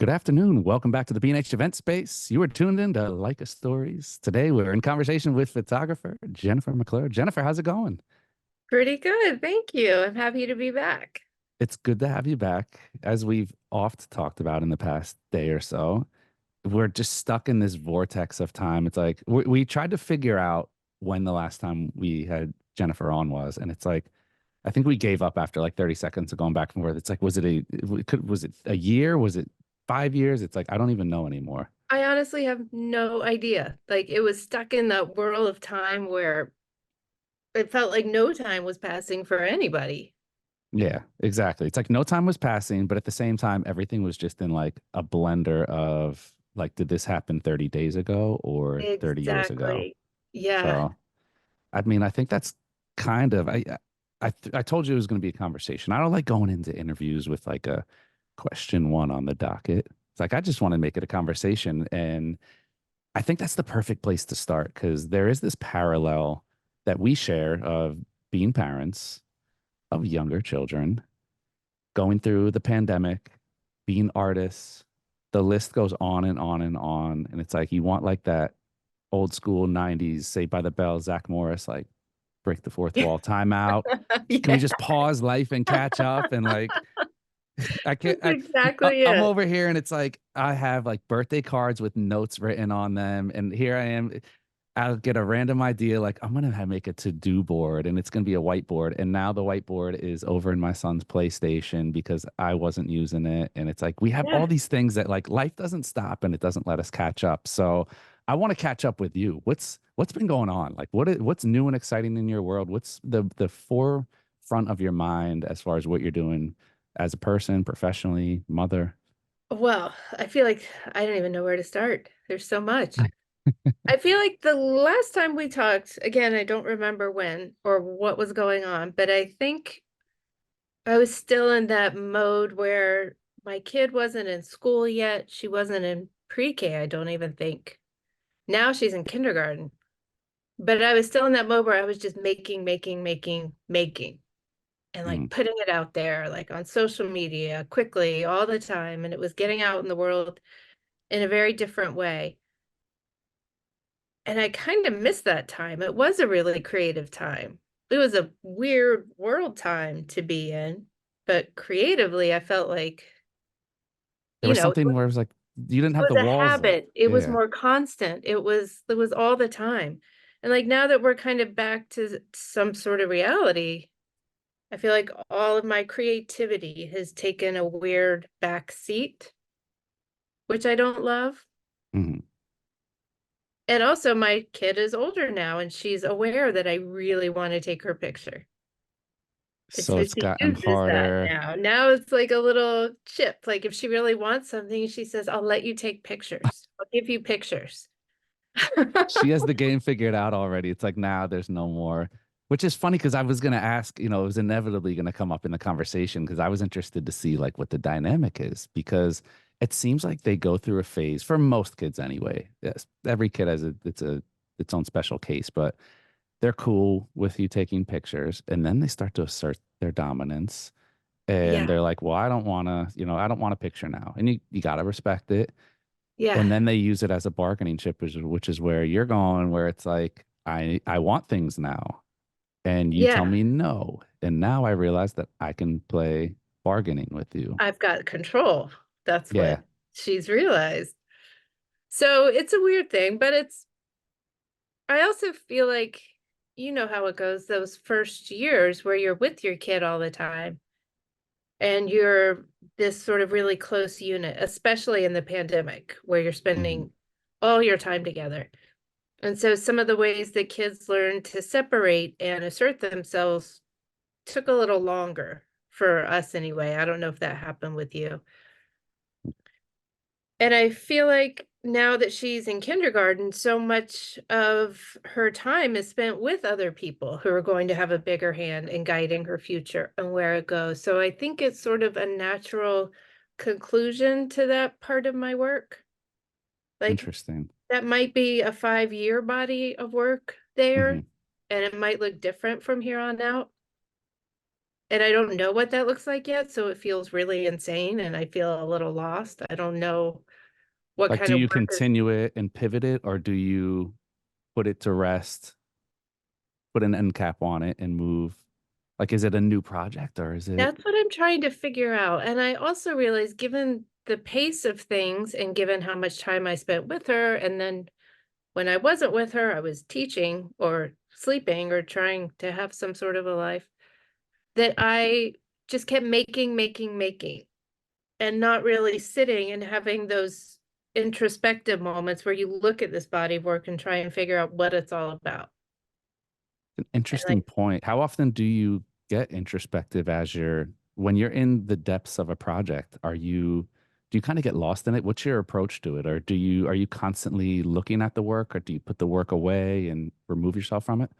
Good afternoon. Welcome back to the B&H event space. You are tuned in to Leica Stories. Today, we're in conversation with photographer Jennifer McClure. Jennifer, how's it going? Pretty good. Thank you. I'm happy to be back. It's good to have you back. As we've oft talked about in the past day or so, we're just stuck in this vortex of time. It's like we tried to figure out when the last time we had Jennifer on was, and it's like I think we gave up after like 30 seconds of going back and forth. It's like, was it a year? Was it 5 years? It's like I don't even know anymore. I honestly have no idea. Like it was stuck in that whirl of time where it felt like no time was passing for anybody. Yeah, exactly. It's like no time was passing, but at the same time, everything was just in like a blender of like, did this happen 30 days ago or 30 years ago? Exactly. Yeah. So, I mean, I think that's kind of I told you it was going to be a conversation. I don't like going into interviews with like a question one on the docket. It's like I just want to make it a conversation, and I think that's the perfect place to start because there is this parallel that we share of being parents of younger children going through the pandemic, being artists. The list goes on and on and on. And it's like you want like that old school 90s, Saved by the Bell, Zach Morris, like break the fourth wall, time out. Can we Yeah, just pause life and catch up? And like, I can't, that's exactly I'm it. over here and it's like, I have like birthday cards with notes written on them. And here I am. I'll get a random idea like I'm gonna make a to-do board and it's gonna be a whiteboard. And now the whiteboard is over in my son's PlayStation because I wasn't using it. And it's like we have all Yeah. these things that like life doesn't stop and it doesn't let us catch up. So I want to catch up with you. What's been going on? Like what's new and exciting in your world? What's the forefront of your mind as far as what you're doing as a person, professionally, mother? Well, I feel like I don't even know where to start. There's so much. I feel like the last time we talked, again, I don't remember when or what was going on, but I think I was still in that mode where my kid wasn't in school yet. She wasn't in pre-K, I don't even think. Now she's in kindergarten. But I was still in that mode where I was just making, and like Mm, putting it out there, like on social media quickly all the time. And it was getting out in the world in a very different way. And I kind of missed that time. It was a really creative time. It was a weird world time to be in, but creatively, I felt like, there was something where it was like you didn't it have was the a walls. habit. It was Yeah. more constant. It was all the time. And like now that we're kind of back to some sort of reality, I feel like all of my creativity has taken a weird back seat, which I don't love. Mhm. And also my kid is older now and she's aware that I really want to take her picture. And So so it's she gotten uses that harder. now. Now it's like a little chip. Like if she really wants something, she says, I'll let you take pictures. I'll give you pictures. She has the game figured out already. It's like now there's no more, which is funny because I was gonna ask, it was inevitably gonna come up in the conversation because I was interested to see like what the dynamic is because it seems like they go through a phase for most kids anyway. Yes, every kid has its own special case, but they're cool with you taking pictures and then they start to assert their dominance and Yeah. they're like, well, I don't want a picture now. And you gotta respect it. Yeah. And then they use it as a bargaining chip, which is where you're going, where it's like, I want things now. And you tell Yeah. me no. And now I realize that I can play bargaining with you. I've got control. That's what Yeah, she's realized. So it's a weird thing, but I also feel like, you know how it goes those first years where you're with your kid all the time and you're this sort of really close unit, especially in the pandemic where you're mhm, spending all your time together. And so some of the ways that kids learn to separate and assert themselves took a little longer for us anyway. I don't know if that happened with you. And I feel like now that she's in kindergarten, so much of her time is spent with other people who are going to have a bigger hand in guiding her future and where it goes. So I think it's sort of a natural conclusion to that part of my work. Like interesting. that might be a 5-year body of work there, Hmm. and it might look different from here on out. and I don't know what that looks like yet, so it feels really insane and I feel a little lost. I don't know what Like, kind do of you work is. continue it and pivot it, or do you put it to rest, put an end cap on it and move? Like, is it a new project or is it That's what I'm trying to figure out. And I also realized, given the pace of things and given how much time I spent with her, and then when I wasn't with her, I was teaching or sleeping or trying to have some sort of a life, that I just kept making, and not really sitting and having those introspective moments where you look at this body of work and try and figure out what it's all about. an And like, interesting point? How often do you get introspective as when you're in the depths of a project? Do you kind of get lost in it? What's your approach to it? Or are you constantly looking at the work, or do you put the work away and remove yourself from it?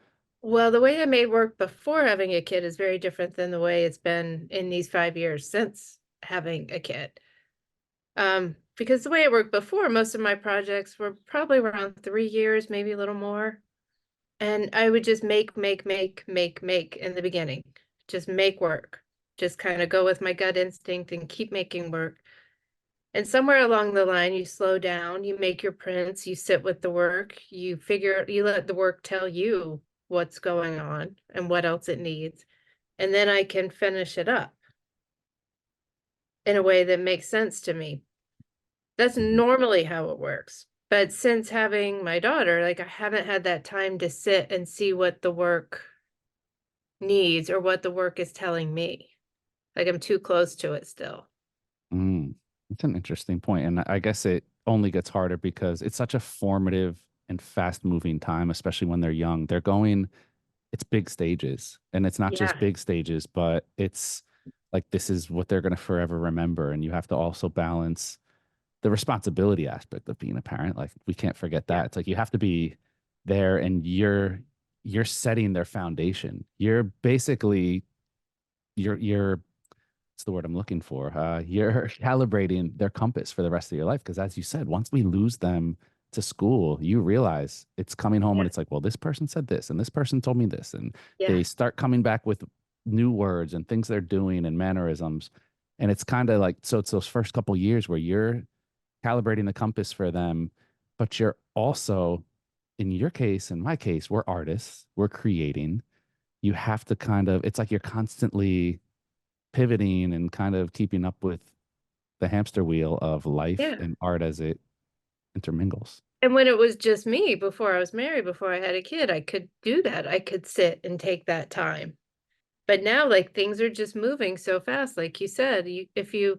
well, the way I made work before having a kid is very different than the way it's been in these 5 years since having a kid. Because the way it worked before, most of my projects were probably around 3 years, maybe a little more. And I would just make in the beginning. Just make work. Just kind of go with my gut instinct and keep making work. And somewhere along the line, you slow down, you make your prints, you sit with the work, you let the work tell you what's going on and what else it needs. And then I can finish it up in a way that makes sense to me. That's Mhm. normally how it works. But since having my daughter, like I haven't had that time to sit and see what the work needs or what the work is telling me. Like I'm too close to it still. Mm, that's an interesting point. And I guess it only gets harder because it's such a formative and fast moving time, especially when they're young. It's big stages. And it's not just Yeah, big stages, but it's like this is what they're going to forever remember. And you have to also balance the responsibility aspect of being a parent. Like we can't forget yeah, that. It's like you have to be there and you're setting their foundation. You're basically you're what's the word I'm looking for? You're calibrating their compass for the rest of your life. Because as you said, once we lose them to school, you realize it's coming home yeah, and it's like, well, this person said this and this person told me this. And yeah, they start coming back with new words and things they're doing and mannerisms. And it's kind of like, so it's those first couple years where you're calibrating the compass for them, but you're also, in your case, in my case, we're artists, we're creating. You have to kind of, it's like you're constantly pivoting and kind of keeping up with the hamster wheel of life yeah. and art as it intermingles. And when it was just me before I was married, before I had a kid, I could do that. I could sit and take that time. But now, like things are just moving so fast. Like you said, if you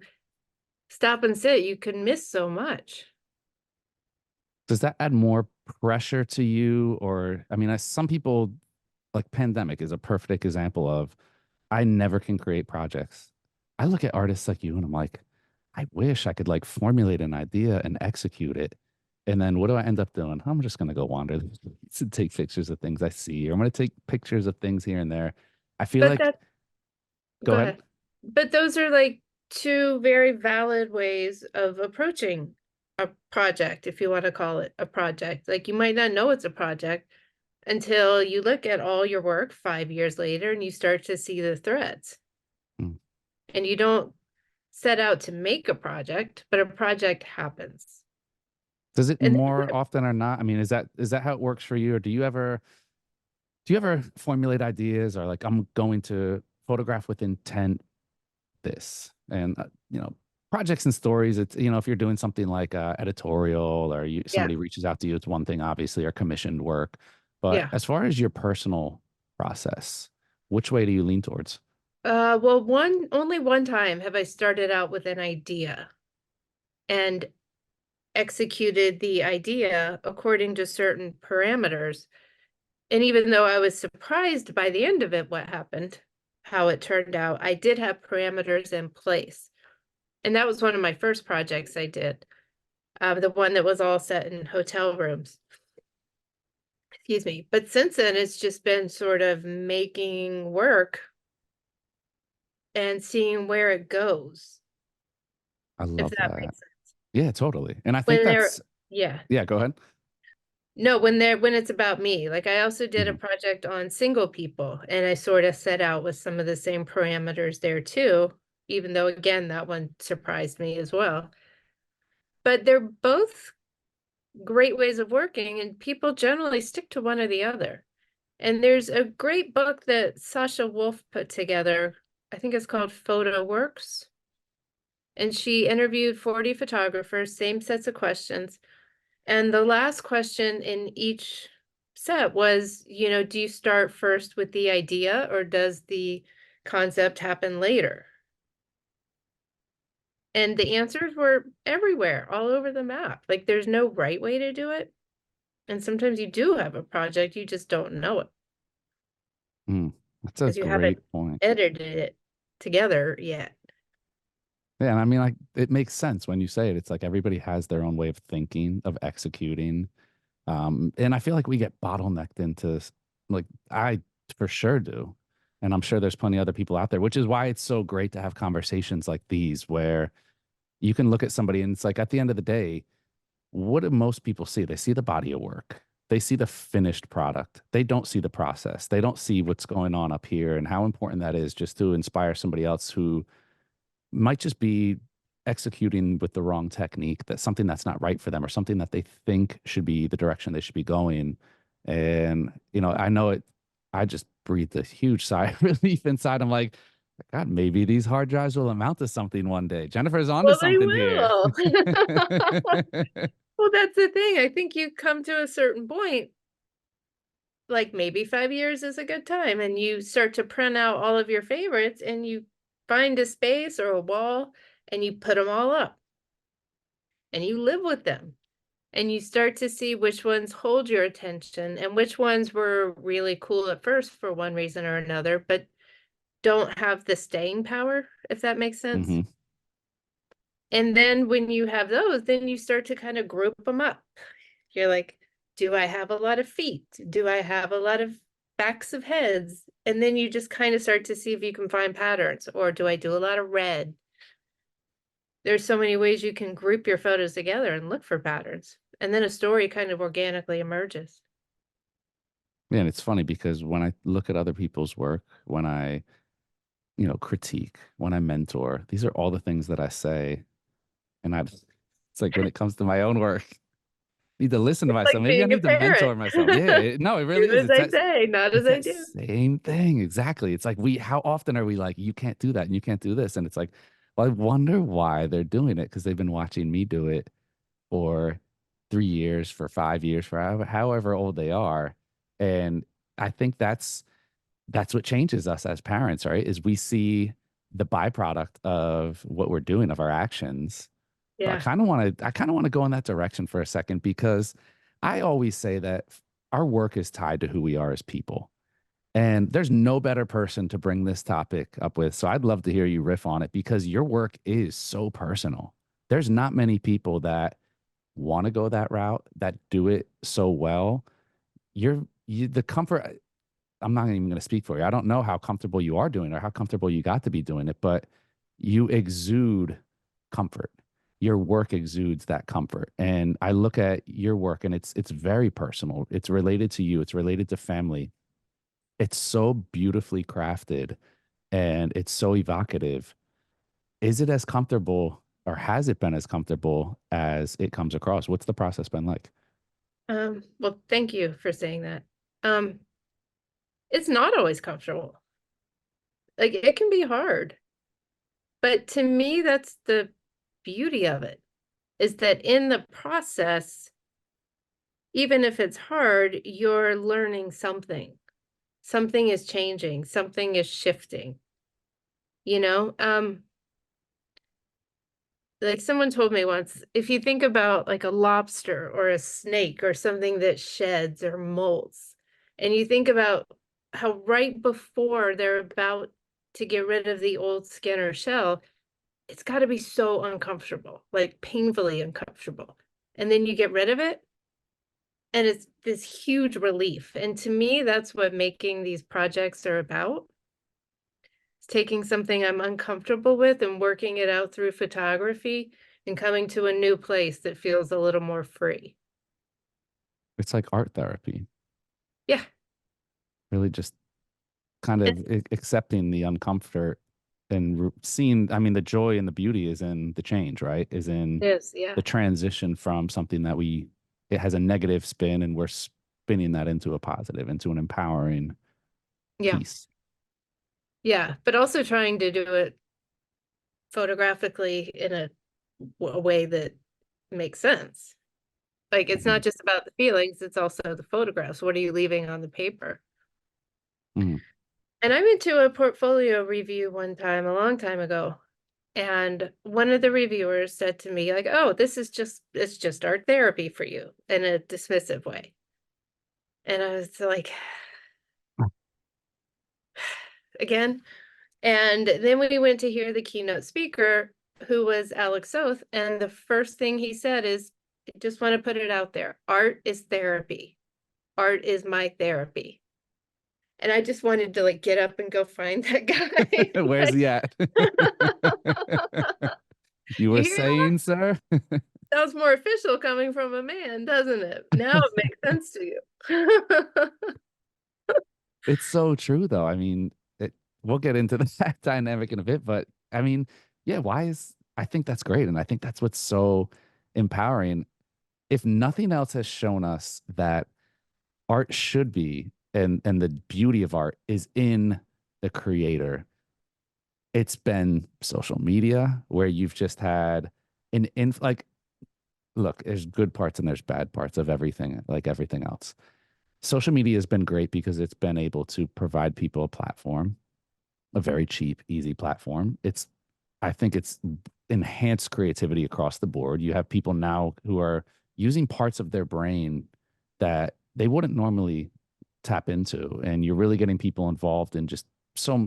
stop and sit, you can miss so much. Does that add more pressure to you? Or, I mean, some people, like pandemic is a perfect example of I never can create projects. I look at artists like you and I'm like, I wish I could like formulate an idea and execute it. And then what do I end up doing? I'm just going to go wander the streets and take pictures of things I see, or I'm going to take pictures of things here and there. I feel But like, that go Go ahead. ahead. But those are like two very valid ways of approaching a project, if you want to call it a project. Like you might not know it's a project until you look at all your work 5 years later and you start to see the threads. Mm. And you don't set out to make a project, but a project happens. Does it And more often or not? I mean, is that how it works for you? Or do you ever formulate ideas or like I'm going to photograph with intent this and projects and stories, it's if you're doing something like editorial or yeah, somebody reaches out to you, it's one thing obviously, or commissioned work, but yeah. as far as your personal process, which way do you lean towards? Well, only one time have I started out with an idea and executed the idea according to certain parameters. And even though I was surprised by the end of it, what happened, how it turned out, I did have parameters in place. And that was one of my first projects I did, the one that was all set in hotel rooms. Excuse me. But since then, it's just been sort of making work and seeing where it goes, I if love that that. makes sense. Yeah, totally. And I think When they're, that's, yeah. yeah, go ahead. No, when it's about me. Like I also did a Mhm. project on single people and I sort of set out with some of the same parameters there too, even though again that one surprised me as well. But they're both great ways of working and people generally stick to one or the other. And there's a great book that Sasha Wolf put together. I think it's called Photo Works. And she interviewed 40 photographers, same sets of questions. And the last question in each set was, do you start first with the idea or does the concept happen later? And the answers were everywhere, all over the map. Like there's no right way to do it. And sometimes you do have a project, you just don't know it Mm. That's a because you haven't great point. edited it together yet. Yeah, and I mean, like, it makes sense when you say it. It's like everybody has their own way of thinking, of executing. And I feel like we get bottlenecked into, like, I for sure do. And I'm sure there's plenty of other people out there, which is why it's so great to have conversations like these where you can look at somebody and it's like at the end of the day, what do most people see? They see the body of work. They see the finished product. They don't see the process. They don't see what's going on up here and how important that is just to inspire somebody else who might just be executing with the wrong technique, that something that's not right for them or something that they think should be the direction they should be going. And, I know it, I just breathed a huge sigh of relief inside. I'm like, God, maybe these hard drives will amount to something one day. Jennifer's onto Well, they something here. will. Well, that's the thing. I think you come to a certain point, like maybe 5 years is a good time, and you start to print out all of your favorites and you find a space or a wall and you put them all up and you live with them. And you start to see which ones hold your attention and which ones were really cool at first for one reason or another, but don't have the staying power, if that makes sense. Hmm. And then when you have those, then you start to kind of group them up. You're like, do I have a lot of feet? Do I have a lot of backs of heads? And then you just kind of start to see if you can find patterns, or do I do a lot of red? There's so many ways you can group your photos together and look for patterns. And then a story kind of organically emerges. Yeah, and it's funny because when I look at other people's work, when I, critique, when I mentor, these are all the things that I say. And it's like when it comes to my own work, need to listen to It's myself. like Maybe I being a need to parent. mentor myself. Yeah, no, it really Do is. as I say, not as It's I that do. same thing. Exactly. It's like how often are we like, you can't do that and you can't do this? And it's like, well, I wonder why they're doing it because they've been watching me do it for 3 years, for 5 years, for however old they are. And I think that's what changes us as parents, right? Is we see the byproduct of what we're doing, of our actions. So Yeah. I kind of want to go in that direction for a second because I always say that our work is tied to who we are as people. And there's no better person to bring this topic up with. So I'd love to hear you riff on it because your work is so personal. There's not many people that want to go that route, that do it so well. The comfort, I'm not even going to speak for you. I don't know how comfortable you are doing it or how comfortable you got to be doing it, but you exude comfort. Your work exudes that comfort. And I look at your work and it's very personal. It's related to you. It's related to family. It's so beautifully crafted and it's so evocative. Is it as comfortable or has it been as comfortable as it comes across? What's the process been like? Well, thank you for saying that. Um, it's not always comfortable. Like it can be hard. But to me, that's the beauty of it, is that in the process, even if it's hard, you're learning something. Something is changing, something is shifting, you know? Like someone told me once, if you think about like a lobster or a snake or something that sheds or molts, and you think about how right before they're about to get rid of the old skin or shell, it's got to be so uncomfortable, like painfully uncomfortable. And then you get rid of it, and it's this huge relief. And to me, that's what making these projects are about. It's taking something I'm uncomfortable with and working it out through photography and coming to a new place that feels a little more free. It's like art therapy, Yeah. really just kind It of accepting the uncomfort and seeing, I mean, the joy and the beauty is in the change, right? Is in is, yeah. the transition from something that it has a negative spin and we're spinning that into a positive, into an empowering Yeah. piece. Yeah. But also trying to do it photographically in a way that makes sense. Like it's Mhm. not just about the feelings, it's also the photographs. What are you leaving on the paper? Mhm. And I went to a portfolio review one time, a long time ago, and one of the reviewers said to me, like, oh, it's just art therapy for you in a dismissive way. And I was like, again. And then we went to hear the keynote speaker, who was Alex Soth, and the first thing he said is, I just want to put it out there. Art is therapy. Art is my therapy. And I just wanted to like get up and go find that guy. Where's Like, he at? You you were hear that? saying, sir? Sounds more official coming from a man, doesn't it? Now it makes sense to you. It's so true, though. I mean, we'll get into that dynamic in a bit, but I mean, yeah, I think that's great. And I think that's what's so empowering. If nothing else has shown us that art should be, and the beauty of art is in the creator, it's been social media where you've just had like, look, there's good parts and there's bad parts of everything, like everything else. Social media has been great because it's been able to provide people a platform, a very cheap, easy platform. I think it's enhanced creativity across the board. You have people now who are using parts of their brain that they wouldn't normally tap into, and you're really getting people involved in just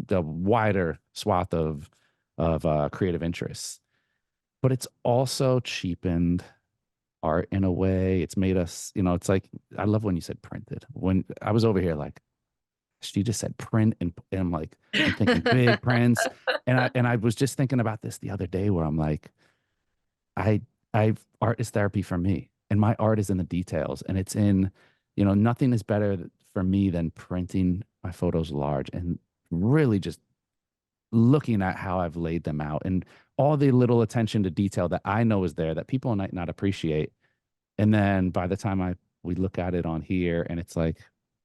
the wider swath of creative interests. But it's also cheapened art in a way. It's made us, it's like I love when you said printed. When I was over here, like she just said print, and I'm like, I'm thinking big prints. And I was just thinking about this the other day where I'm like, I art is therapy for me. And my art is in the details. And it's in, nothing is better for me than printing my photos large and really just looking at how I've laid them out and all the little attention to detail that I know is there that people might not appreciate. And then by the time we look at it on here and it's like,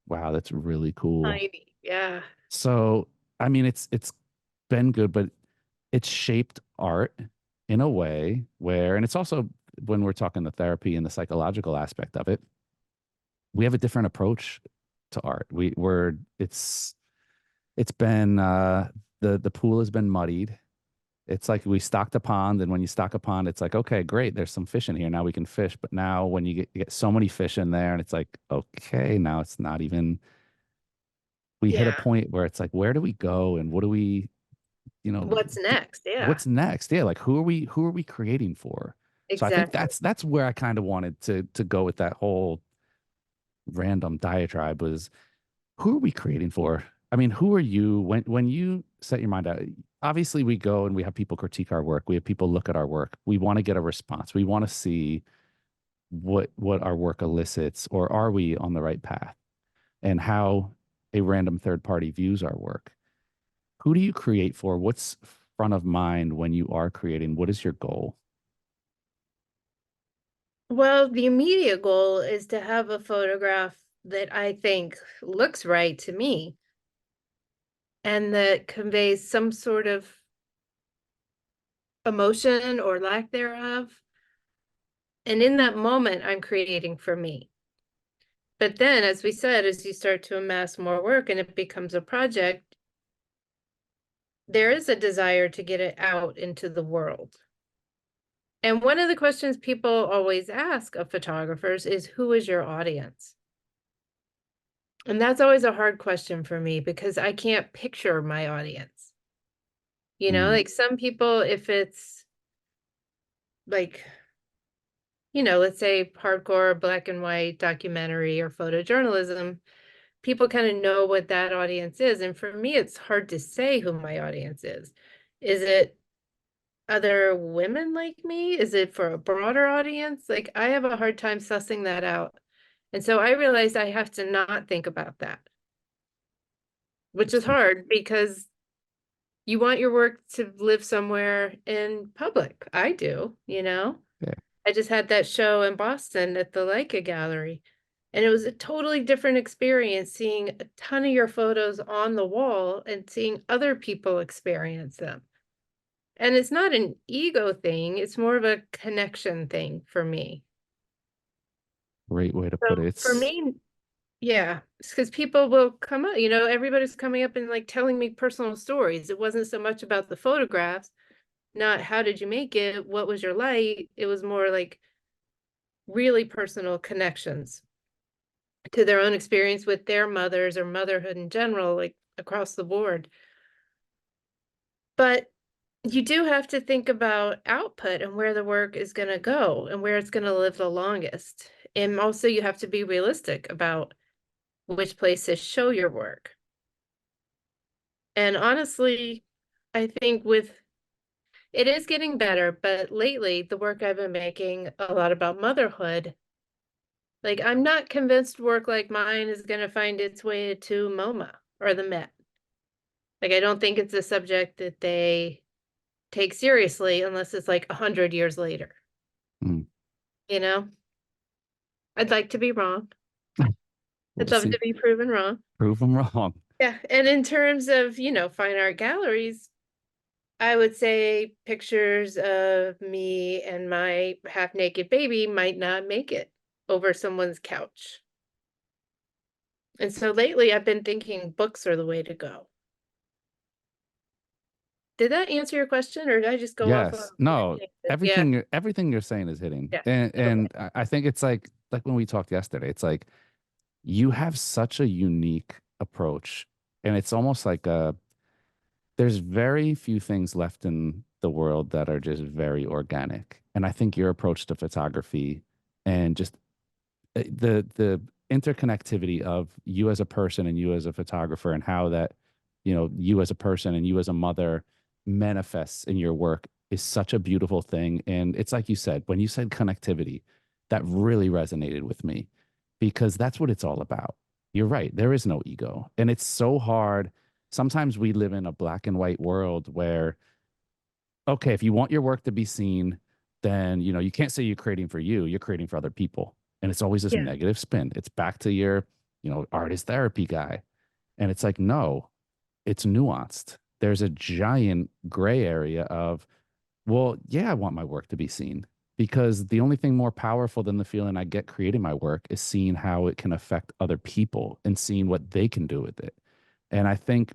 wow, that's really cool. Tiny. Yeah, So, I mean, it's been good, but it's shaped art in a way where, and it's also when we're talking the therapy and the psychological aspect of it, we have a different approach to art. It's been the pool has been muddied. It's like we stocked a pond, and when you stock a pond, it's like, okay, great, there's some fish in here. Now we can fish. But now when you get so many fish in there, and it's like, okay, now it's not even, we hit a yeah. point where it's like, where do we go and what do we, you know, What's next? Yeah, what's next? Yeah, like who are we creating for? So I think exactly. that's where I kind of wanted to go with that whole random diatribe was who are we creating for? I mean, who are you when you set your mind out? Obviously, we go and we have people critique our work. We have people look at our work. We want to get a response. We want to see what our work elicits, or are we on the right path? And how a random third party views our work. Who do you create for? What's front of mind when you are creating? What is your goal? Well, the immediate goal is to have a photograph that I think looks right to me and that conveys some sort of emotion or lack thereof. And in that moment, I'm creating for me. But then, as we said, as you start to amass more work and it becomes a project, there is a desire to get it out into the world. And one of the questions people always ask of photographers is, who is your audience? And that's always a hard question for me because I can't picture my audience. Mm, Like some people, if it's like, let's say hardcore black and white documentary or photojournalism, people kind of know what that audience is. And for me, it's hard to say who my audience is. Is it other women like me? Is it for a broader audience? Like I have a hard time sussing that out. And so I realized I have to not think about that, which is Interesting. hard because you want your work to live somewhere in public. I do, you know? Yeah. I just had that show in Boston at the Leica Gallery, and it was a totally different experience seeing a ton of your photos on the wall and seeing other people experience them. And it's not an ego thing, it's more of a connection thing for me. Great way to So put it. for It's me, yeah, because people will come up, everybody's coming up and like telling me personal stories. It wasn't so much about the photographs, not how did you make it, what was your light? It was more like really personal connections to their own experience with their mothers or motherhood in general, like across the board. But you do have to think about output and where the work is going to go and where it's going to live the longest. And also, you have to be realistic about which places show your work. And honestly, I think with it is getting better, but lately, the work I've been making a lot about motherhood, like I'm not convinced work like mine is going to find its way to MoMA or the Met. Like, I don't think it's a subject that they take seriously unless it's like 100 years later, mm, you know? I'd like to be wrong. I'd we'll love see. to be proven wrong. Prove them wrong. Yeah. And in terms of, fine art galleries, I would say pictures of me and my half naked baby might not make it over someone's couch. And so lately I've been thinking books are the way to go. Did that answer your question or did I just go off on a Yes. weird No, tangent? Yeah. everything you're saying is hitting. Yeah. And Okay. I think it's like when we talked yesterday, it's like you have such a unique approach. And it's almost like there's very few things left in the world that are just very organic. And I think your approach to photography and just the interconnectivity of you as a person and you as a photographer and how that you as a person and you as a mother manifests in your work is such a beautiful thing. And it's like you said, when you said connectivity, that really resonated with me because that's what it's all about. You're right, there is no ego, and it's so hard. Sometimes we live in a black and white world where, okay, if you want your work to be seen, then you can't say you're creating for you, you're creating for other people. And it's always this Yeah. negative spin. It's back to your, artist therapy guy. And it's like, no, it's nuanced. There's a giant gray area of, well, yeah, I want my work to be seen because the only thing more powerful than the feeling I get creating my work is seeing how it can affect other people and seeing what they can do with it. And I think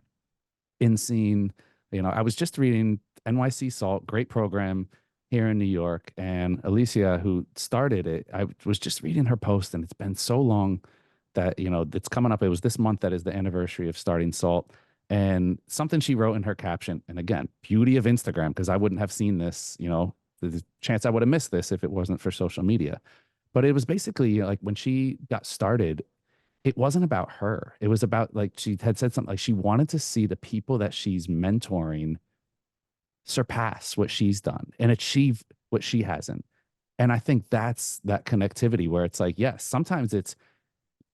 in seeing, I was just reading NYC Salt, great program here in New York. And Alicia, who started it, I was just reading her post, and it's been so long that, it's coming up. It was this month that is the anniversary of starting Salt. And something she wrote in her caption, and again, beauty of Instagram, because I wouldn't have seen this, the chance I would have missed this if it wasn't for social media. But it was basically like when she got started, it wasn't about her. It was about like she had said something like she wanted to see the people that she's mentoring surpass what she's done and achieve what she hasn't. And I think that's that connectivity where it's like, yes, sometimes it's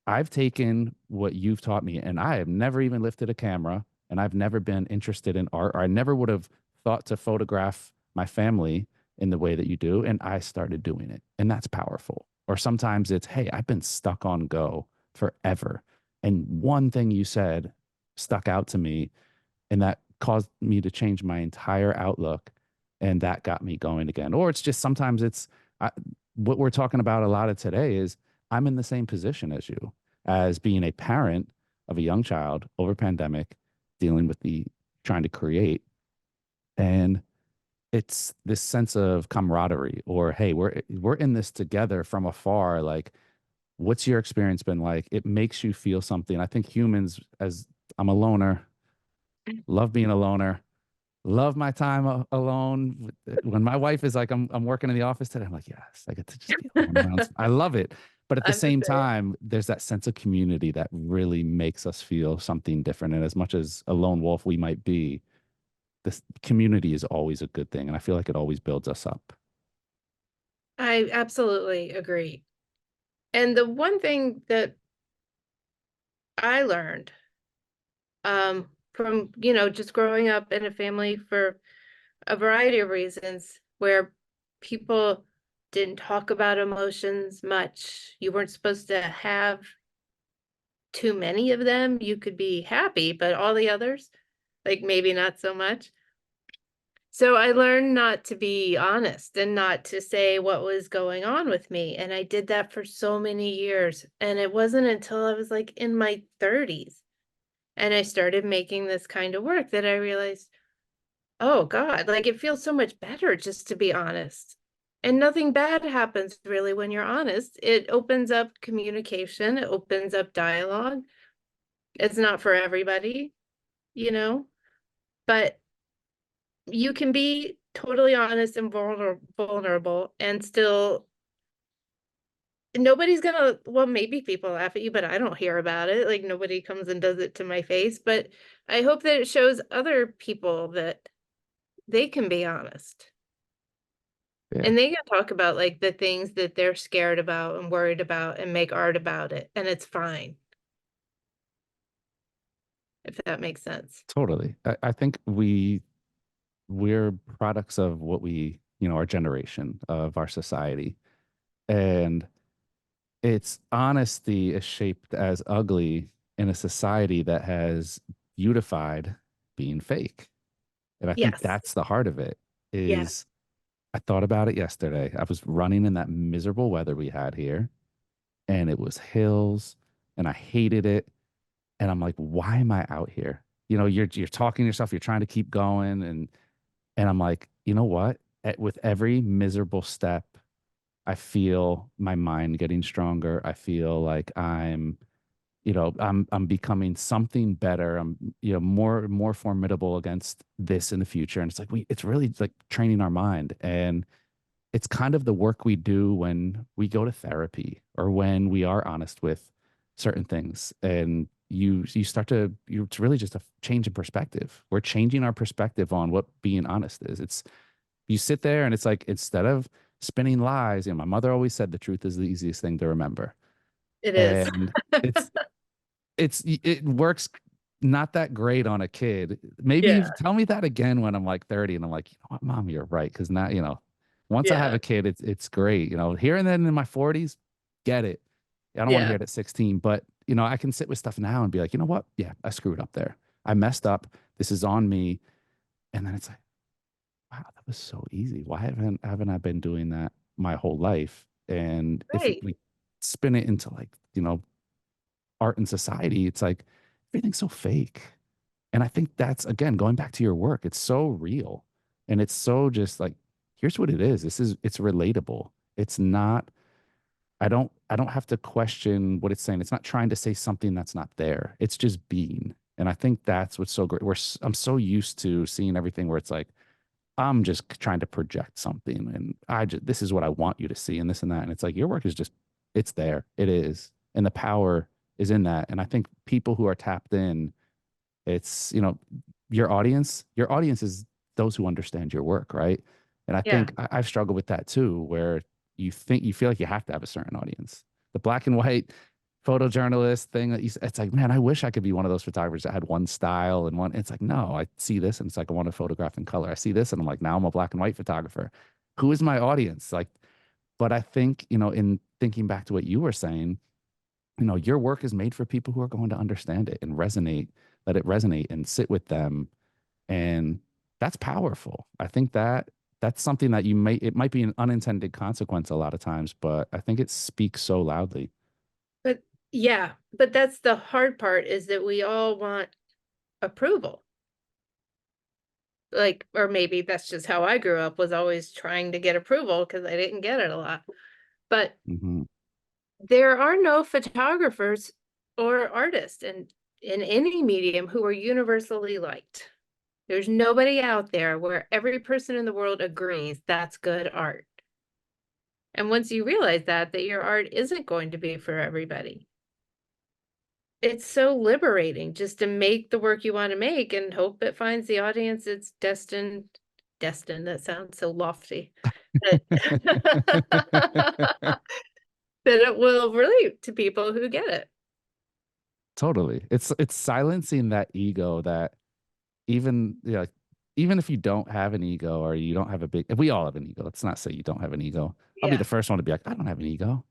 I've taken what you've taught me and I have never even lifted a camera and I've never been interested in art or I never would have thought to photograph my family in the way that you do. And I started doing it. And that's powerful. Or sometimes it's, hey, I've been stuck on go forever. And one thing you said stuck out to me and that caused me to change my entire outlook. And that got me going again. Or it's just sometimes what we're talking about a lot of today is I'm in the same position as you, as being a parent of a young child over pandemic, dealing with the trying to create. And it's this sense of camaraderie or, hey, we're in this together from afar. Like, what's your experience been like? It makes you feel something. I think humans, as I'm a loner, love being a loner, love my time alone. When my wife is like, I'm working in the office today, I'm like, yes, I get to just be alone around. I love it. But at the I'm the same same. time, there's that sense of community that really makes us feel something different. And as much as a lone wolf we might be, this community is always a good thing. And I feel like it always builds us up. I absolutely agree. And the one thing that I learned from, just growing up in a family for a variety of reasons where people didn't talk about emotions much. You weren't supposed to have too many of them. You could be happy, but all the others, like maybe not so much. So I learned not to be honest and not to say what was going on with me. And I did that for so many years. And it wasn't until I was like in my 30s and I started making this kind of work that I realized, oh God, like it feels so much better just to be honest. And nothing bad happens really when you're honest. It opens up communication, it opens up dialogue. It's not for everybody, you know, but you can be totally honest and vulnerable and still nobody's gonna, well, maybe people laugh at you, but I don't hear about it. Like nobody comes and does it to my face. But I hope that it shows other people that they can be honest. Yeah, And they can talk about like the things that they're scared about and worried about and make art about it. And it's fine, if that makes sense. totally. I think we're products of what we, our generation of our society. And it's honesty is shaped as ugly in a society that has beautified being fake. And I think Yes. that's the heart of it Yeah. is I thought about it yesterday. I was running in that miserable weather we had here and it was hills and I hated it. And I'm like, why am I out here? You're talking to yourself, you're trying to keep going and I'm like, you know what? With every miserable step, I feel my mind getting stronger. I feel like I'm becoming something better. I'm, more formidable against this in the future. And it's like it's really like training our mind. And it's kind of the work we do when we go to therapy or when we are honest with certain things. And it's really just a change in perspective. We're changing our perspective on what being honest is. It's you sit there and it's like instead of spinning lies, my mother always said the truth is the easiest thing to remember. It is. And it's it works not that great on a kid. Maybe you Yeah. tell me that again when I'm like 30 and I'm like, you know what, mom, you're right. Cause now, once I have Yeah. a kid, it's great. Here and then in my 40s, get it. I don't want to hear Yeah. it at 16, but I can sit with stuff now and be like, you know what? Yeah, I screwed up there. I messed up. This is on me. And then it's like, wow, that was so easy. Why haven't I been doing that my whole life? And if Right. we spin it into like, art and society, it's like everything's so fake. And I think that's again going back to your work, it's so real. And it's so just like, here's what it is. It's relatable. It's not, I don't have to question what it's saying. It's not trying to say something that's not there. It's just being. And I think that's what's so great. I'm so used to seeing everything where it's like, I'm just trying to project something and this is what I want you to see and this and that. And it's like your work is just it's there. It is. And the power is in that. And I think people who are tapped in, it's, your audience is those who understand your work, right? And I Yeah. think I've struggled with that too, where you feel like you have to have a certain audience. The black and white photojournalist thing it's like, man, I wish I could be one of those photographers that had one style and one. It's like, no, I see this and it's like I want to photograph in color. I see this and I'm like, now I'm a black and white photographer. Who is my audience? Like, but I think, in thinking back to what you were saying, your work is made for people who are going to understand it and let it resonate and sit with them. And that's powerful. I think that's something that it might be an unintended consequence a lot of times, but I think it speaks so loudly. But yeah, but that's the hard part is that we all want approval. Like, or maybe that's just how I grew up, was always trying to get approval because I didn't get it a lot. But Hmm. there are no photographers or artists in any medium who are universally liked. There's nobody out there where every person in the world agrees that's good art. And once you realize that your art isn't going to be for everybody, it's so liberating just to make the work you want to make and hope it finds the audience it's destined, that sounds so lofty. But Then it will relate to people who get it. Totally. It's silencing that ego that even like even if you don't have an ego or you don't have a big, if we all have an ego, let's not say you don't have an ego. I'll be Yeah. the first one to be like, I don't have an ego.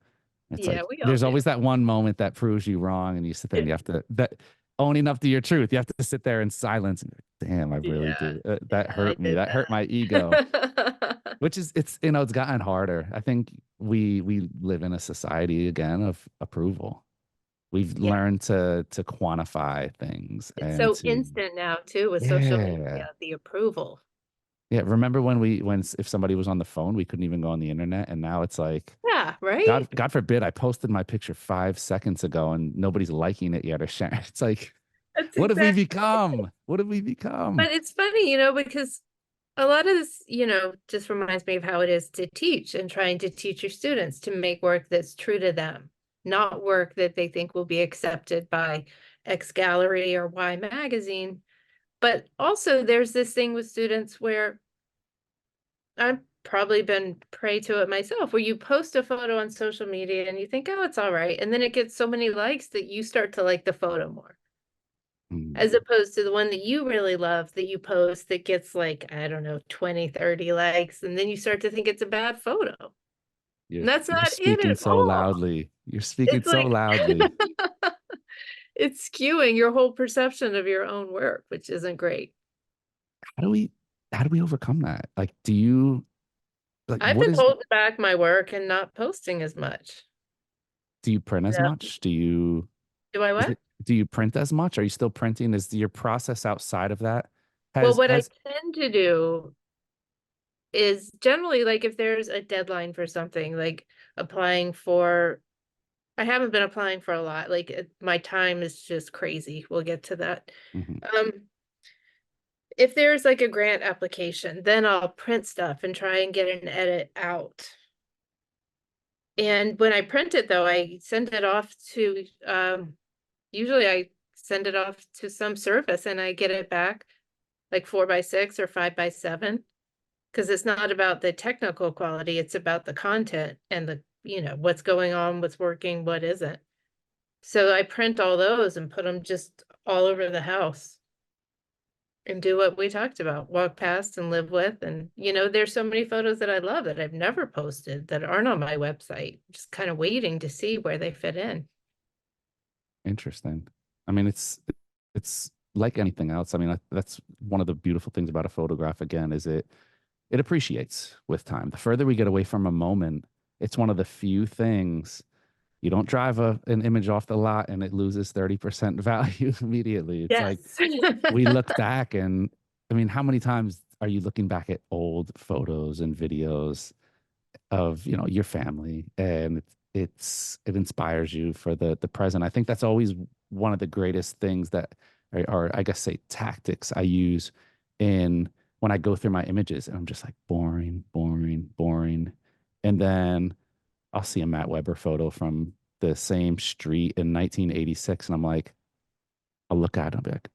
It's Yeah, like we all there's do. always that one moment that proves you wrong, and you sit there and you have to that owning up to your truth. You have to sit there in silence and be like, damn, I really Yeah. do. That Yeah, I hurt me. did That hurt my ego. that. Which is it's it's gotten harder. I think we live in a society again of approval. We've Yeah. learned to quantify things It's and so to instant now too with social yeah. media, the approval. Yeah, remember when if somebody was on the phone, we couldn't even go on the internet, and now it's like, Yeah, right? God forbid, I posted my picture 5 seconds ago and nobody's liking it yet or sharing. It's like, That's what have we exactly. become? What have we become? But it's funny, because a lot of this, just reminds me of how it is to teach and trying to teach your students to make work that's true to them, not work that they think will be accepted by X Gallery or Y magazine. But also there's this thing with students where I've probably been prey to it myself, where you post a photo on social media and you think, oh, it's all right. And then it gets so many likes that you start to like the photo more, as Mm, opposed to the one that you really love that you post that gets like, I don't know, 20, 30 likes. And then you start to think it's a bad photo. you're And that's you're not it speaking at so all. loudly. You're speaking It's so like, loudly. it's skewing your whole perception of your own work, which isn't great. How do we how do we overcome that? Like, do you like I've what been is holding back my work and not posting as much. do you print You as know, much? Do you do I is what? it do you print as much? Are you still printing? Is your process outside of that? Well, Has what I has tend to do is generally like if there's a deadline for something, like applying for, I haven't been applying for a lot. Like my time is just crazy. We'll get to that. mhm, Um, if there's like a grant application, then I'll print stuff and try and get an edit out. And when I print it though, I send it off to usually I send it off to some service and I get it back like 4x6 or 5x7. Because it's not about the technical quality, it's about the content and what's going on, what's working, what isn't. So I print all those and put them just all over the house and do what we talked about, walk past and live with. And, there's so many photos that I love that I've never posted that aren't on my website, just kind of waiting to see where they fit in. interesting. I mean, it's like anything else. I mean, that's one of the beautiful things about a photograph again is it appreciates with time. The further we get away from a moment, it's one of the few things you don't drive an image off the lot and it loses 30% value immediately. It's like Yes. we look back and I mean, how many times are you looking back at old photos and videos of, your family and it inspires you for the present. I think that's always one of the greatest things that or I guess say tactics I use in when I go through my images and I'm just like boring, boring, boring. And then I'll see a Matt Weber photo from the same street in 1986 and I'm like, I'll look at it and I'll be like,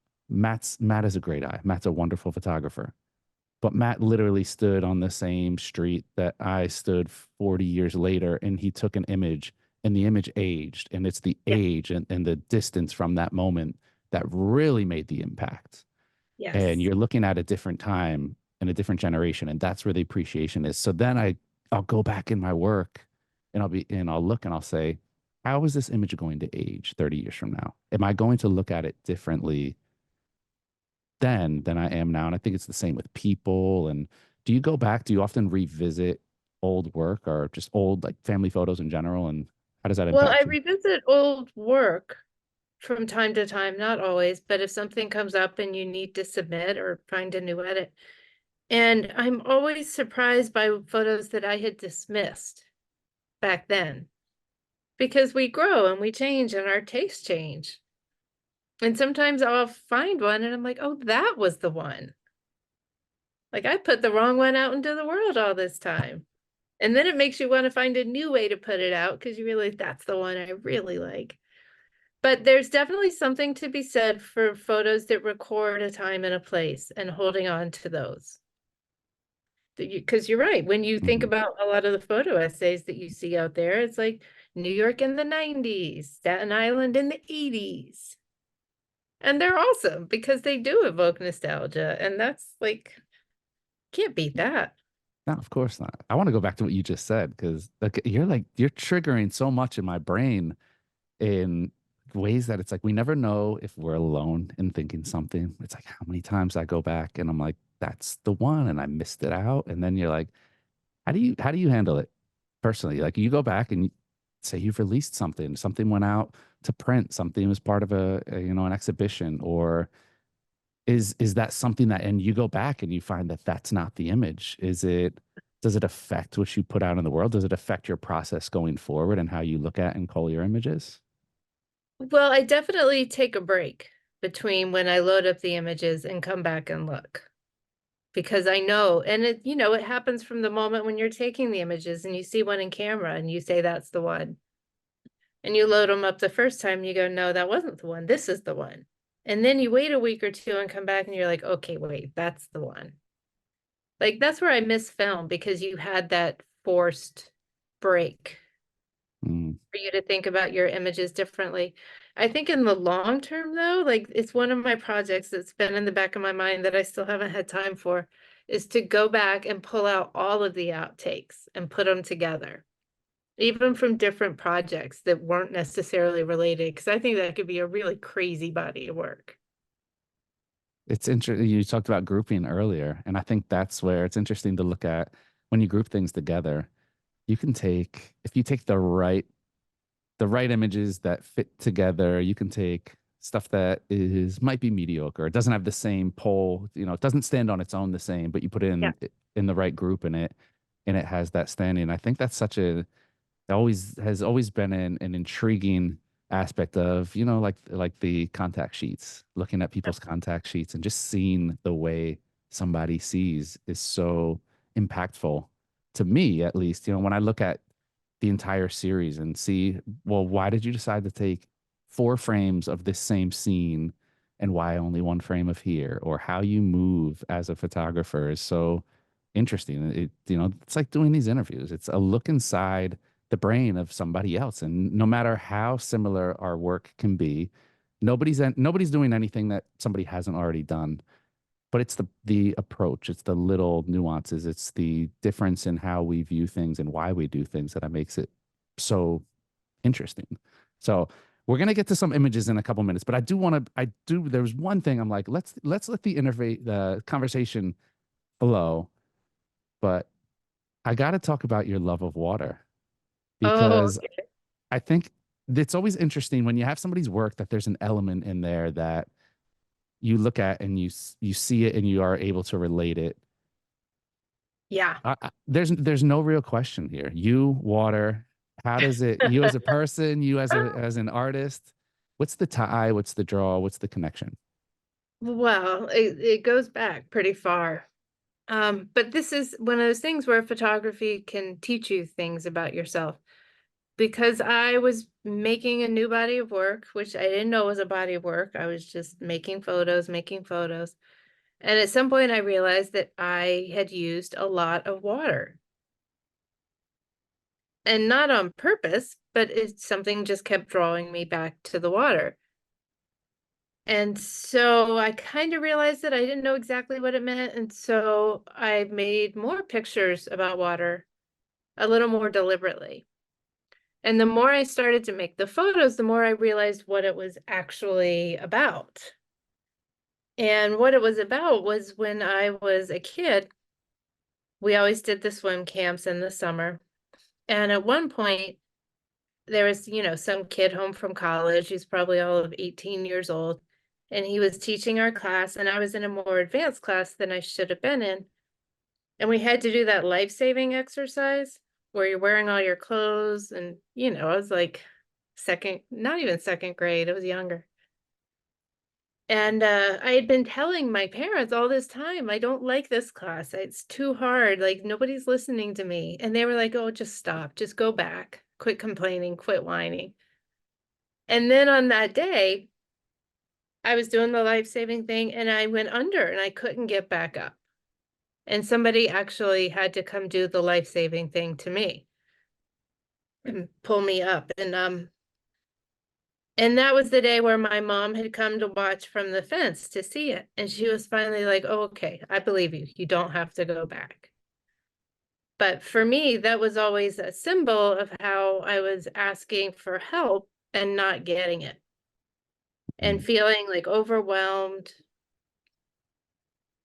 Matt is a great eye. Matt's a wonderful photographer. But Matt literally stood on the same street that I stood 40 years later, and he took an image, and the image aged. And it's the Yeah. age and the distance from that moment that really made the impact. And Yes. you're looking at a different time and a different generation, and that's where the appreciation is. So then I'll go back in my work and I'll look and I'll say, how is this image going to age 30 years from now? Am I going to look at it differently then than I am now. And I think it's the same with people. And do you go back? Do you often revisit old work or just old like family photos in general? And how does that Well, I impact you? revisit old work from time to time, not always, but if something comes up and you need to submit or find a new edit. And I'm always surprised by photos that I had dismissed back then because we grow and we change and our tastes change. And sometimes I'll find one and I'm like, oh, that was the one. Like I put the wrong one out into the world all this time. And then it makes you want to find a new way to put it out because you realize that's the one I really like. But there's definitely something to be said for photos that record a time and a place and holding on to those. Because you're right. When you think Mhm. about a lot of the photo essays that you see out there, it's like New York in the 90s, Staten Island in the 80s. And they're awesome because they do evoke nostalgia. And that's like, can't beat that. No, of course not. I want to go back to what you just said because like you're triggering so much in my brain in ways that it's like we never know if we're alone in thinking something. It's like how many times I go back and I'm like, that's the one, and I missed it out. And then you're like, how do you handle it personally? Like you go back and say you've released something, something went out to print, something was part of an exhibition, or is that something that, and you go back and you find that that's not the image? Does it affect what you put out in the world? Does it affect your process going forward and how you look at and call your images? Well, I definitely take a break between when I load up the images and come back and look because I know, and it happens from the moment when you're taking the images and you see one in camera and you say that's the one. And you load them up the first time, you go, no, that wasn't the one. This is the one. And then you wait a week or two and come back and you're like, okay, wait, that's the one. Like that's where I miss film because you had that forced break Mm. for you to think about your images differently. I think in the long term, though, like it's one of my projects that's been in the back of my mind that I still haven't had time for, is to go back and pull out all of the outtakes and put them together, even from different projects that weren't necessarily related, because I think that could be a really crazy body of work. It's interesting. You talked about grouping earlier, and I think that's where it's interesting to look at when you group things together. You can take, if you take the right images that fit together, you can take stuff that is might be mediocre. It doesn't have the same pole, it doesn't stand on its own the same, but you put Yeah. in the right group in it, and it has that standing. I think that's such a always has always been an intriguing aspect of like the contact sheets, looking at people's contact sheets and just seeing the way somebody sees is so impactful to me, at least. When I look at the entire series and see, well, why did you decide to take 4 frames of this same scene and why only 1 frame of here, or how you move as a photographer is so interesting. It's like doing these interviews. It's a look inside the brain of somebody else. And no matter how similar our work can be, nobody's doing anything that somebody hasn't already done. But it's the approach, it's the little nuances, it's the difference in how we view things and why we do things that makes it so interesting. So we're gonna get to some images in a couple minutes, but there was one thing I'm like, let's let the conversation flow, but I gotta talk about your love of water Oh, because I think it's always interesting when you have somebody's work that there's an element in there that you look at and you see it and you are able to relate it. yeah. There's no real question here. You, water, how does it, you as a person, you as an artist, what's the tie? What's the draw? What's the connection? Well, it goes back pretty far. But this is one of those things where photography can teach you things about yourself. Because I was making a new body of work, which I didn't know was a body of work. I was just making photos, making photos. And at some point, I realized that I had used a lot of water and not on purpose, but it's something just kept drawing me back to the water. And so I kind of realized that I didn't know exactly what it meant. And so I made more pictures about water a little more deliberately. And the more I started to make the photos, the more I realized what it was actually about. And what it was about was when I was a kid, we always did the swim camps in the summer. And at one point, there was, some kid home from college. He's probably all of 18 years old. And he was teaching our class, and I was in a more advanced class than I should have been in. And we had to do that life-saving exercise where you're wearing all your clothes. And, I was like not even second grade, I was younger. And I had been telling my parents all this time, I don't like this class. It's too hard. Like nobody's listening to me. And they were like, oh, just stop. Just go back. Quit complaining. Quit whining. And then on that day, I was doing the life-saving thing and I went under and I couldn't get back up. And somebody actually had to come do the life-saving thing to me. and pull me up. And that was the day where my mom had come to watch from the fence to see it. And she was finally like, oh, okay, I believe you. You don't have to go back. But for me, that was always a symbol of how I was asking for help and not getting it and Mm, feeling like overwhelmed.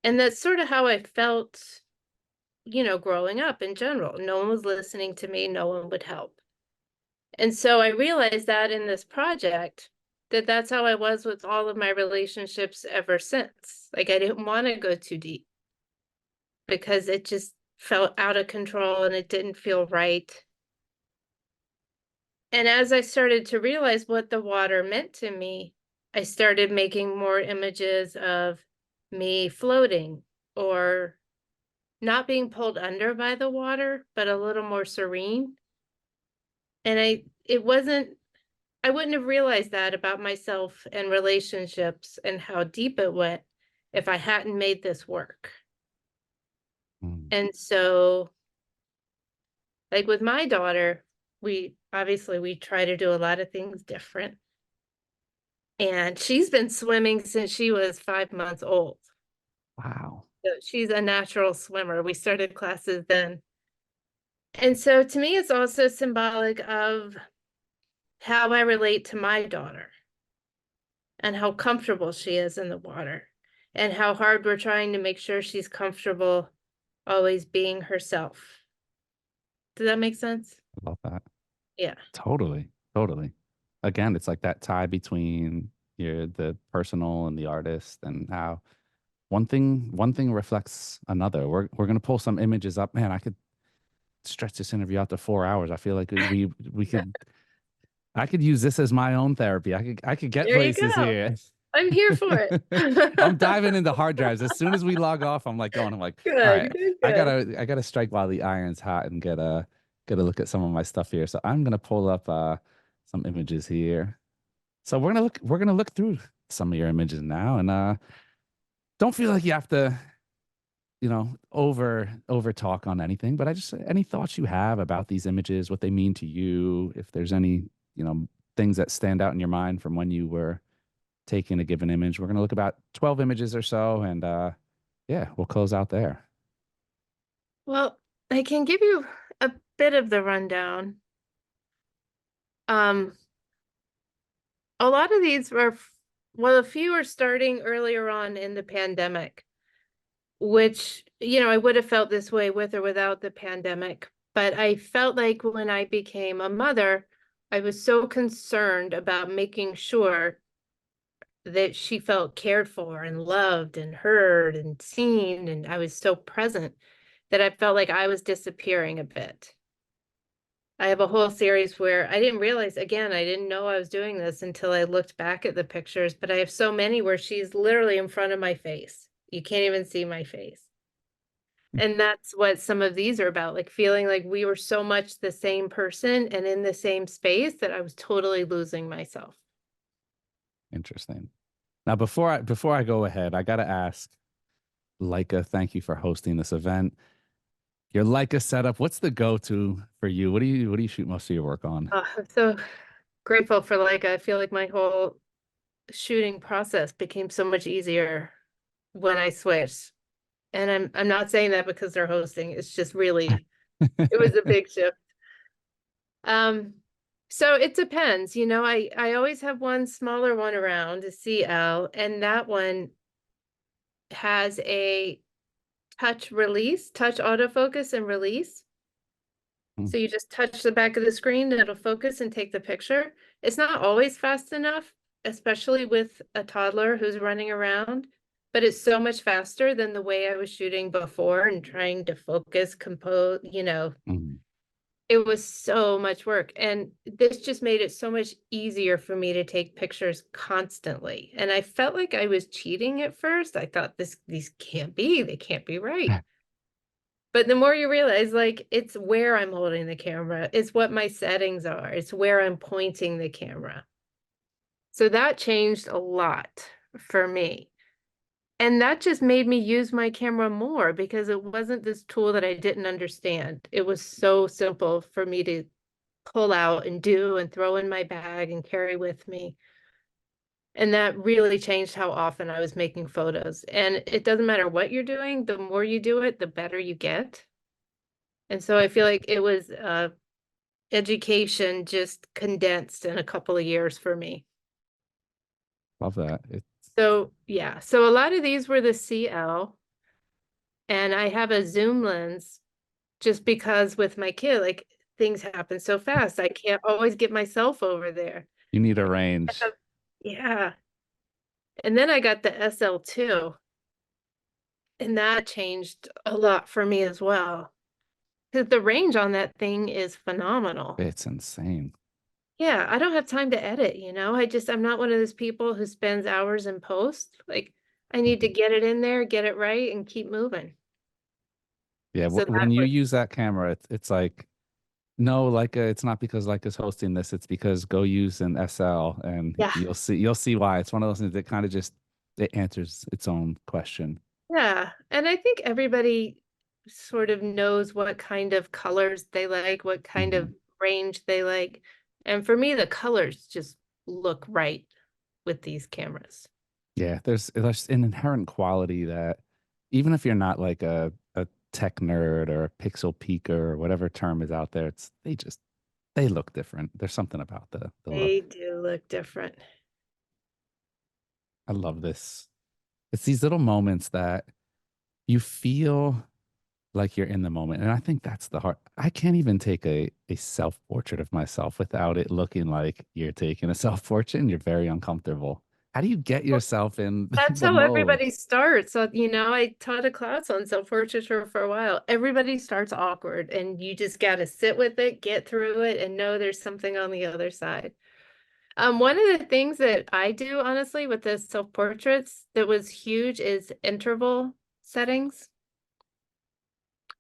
And that's sort of how I felt, growing up in general. No one was listening to me, no one would help. And so I realized that in this project, that that's how I was with all of my relationships ever since. Like I didn't want to go too deep because it just felt out of control and it didn't feel right. And as I started to realize what the water meant to me, I started making more images of me floating or not being pulled under by the water, but a little more serene. And I wouldn't have realized that about myself and relationships and how deep it went if I hadn't made this work. mm. And so, like with my daughter, we try to do a lot of things different. And she's been swimming since she was 5 months old. Wow. So she's a natural swimmer. We started classes then. And so to me, it's also symbolic of how I relate to my daughter and how comfortable she is in the water and how hard we're trying to make sure she's comfortable always being herself. Does that make sense? I love that. Yeah. Totally. Totally. Again, it's like that tie between the personal and the artist, and how one thing reflects another. We're gonna pull some images up. Man, I could stretch this interview out to 4 hours. I feel like we could I could use this as my own therapy. I could get There you places go. here. I'm here for it. I'm diving into hard drives. As soon as we log off, I'm like going, I'm like, all Good, right, good, I good. gotta strike while the iron's hot and get a look at some of my stuff here. So I'm gonna pull up some images here. So we're gonna look through some of your images now, and don't feel like you have to, over talk on anything, but I just any thoughts you have about these images, what they mean to you, if there's any, things that stand out in your mind from when you were taking a given image. We're going to look about 12 images or so, and yeah, we'll close out there. Well, I can give you a bit of the rundown. Um, a lot of these were, well, a few are starting earlier on in the pandemic, which, I would have felt this way with or without the pandemic. But I felt like when I became a mother, I was so concerned about making sure that she felt cared for and loved and heard and seen, and I was so present that I felt like I was disappearing a bit. I have a whole series where I didn't realize, again, I didn't know I was doing this until I looked back at the pictures, but I have so many where she's literally in front of my face. You can't even see my face. And that's what some of these are about, like feeling like we were so much the same person and in the same space that I was totally losing myself. Interesting. Now, before I go ahead, I gotta ask, Leica, thank you for hosting this event. Your Leica setup, what's the go-to for you? What do you shoot most of your work on? Oh, I'm so grateful for like I feel like my whole shooting process became so much easier when I switched. And I'm not saying that because they're hosting. It's just really it was a big shift. Um, so it depends, I always have one smaller one around, a CL, and that one has a touch autofocus and release. Mm, So you just touch the back of the screen, and it'll focus and take the picture. It's not always fast enough, especially with a toddler who's running around, but it's so much faster than the way I was shooting before and trying to focus, compose. mm. It was so much work. And this just made it so much easier for me to take pictures constantly. And I felt like I was cheating at first. I thought these they can't be right. But the more you realize, like, it's where I'm holding the camera, it's what my settings are, it's where I'm pointing the camera. So that changed a lot for me. And that just made me use my camera more because it wasn't this tool that I didn't understand. It was so simple for me to pull out and do and throw in my bag and carry with me. And that really changed how often I was making photos. And it doesn't matter what you're doing, the more you do it, the better you get. And so I feel like it was education just condensed in a couple of years for me. Love that. So yeah, so a lot of these were the CL, and I have a zoom lens just because with my kid, like things happen so fast. I can't always get myself over there. You need a range. Yeah. And then I got the SL2, and that changed a lot for me as well. Because the range on that thing is phenomenal. It's insane. Yeah, I don't have time to edit, you know? I'm not one of those people who spends hours in post. Like, I need to Mhm. get it in there, get it right, and keep moving. Yeah, So that when you was, use that camera, it's like no, like it's not because Leica's hosting this. It's because go use an SL, and yeah, you'll see why. It's one of those things that kind of just it answers its own question. yeah. And I think everybody sort of knows what kind of colors they like, what kind of Mhm. range they like. And for me, the colors just look right with these cameras. Yeah, there's an inherent quality that even if you're not like a tech nerd or a pixel peeker or whatever term is out there, they look different. There's something about the look. They do look different. I love this. It's these little moments that you feel like you're in the moment. And I think that's the hard. I can't even take a self-portrait of myself without it looking like you're taking a self-portrait and you're very uncomfortable. How do you get yourself in That's the how mode? everybody starts. So, you know, I taught a class on self-portraiture for a while. Everybody starts awkward, and you just got to sit with it, get through it, and know there's something on the other side. One of the things that I do, honestly, with the self-portraits that was huge is interval settings.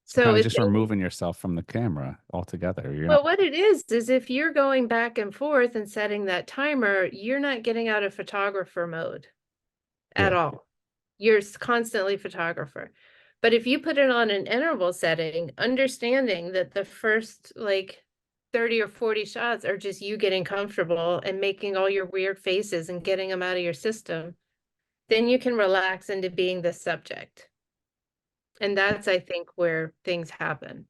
So So kind of if just removing yourself from the camera altogether. You're Well, not, what it is if you're going back and forth and setting that timer, you're not getting out of photographer mode at yeah, all. You're constantly photographer. But if you put it on an interval setting, understanding that the first like 30 or 40 shots are just you getting comfortable and making all your weird faces and getting them out of your system, then you can relax into being the subject. And that's, I think, where things happen.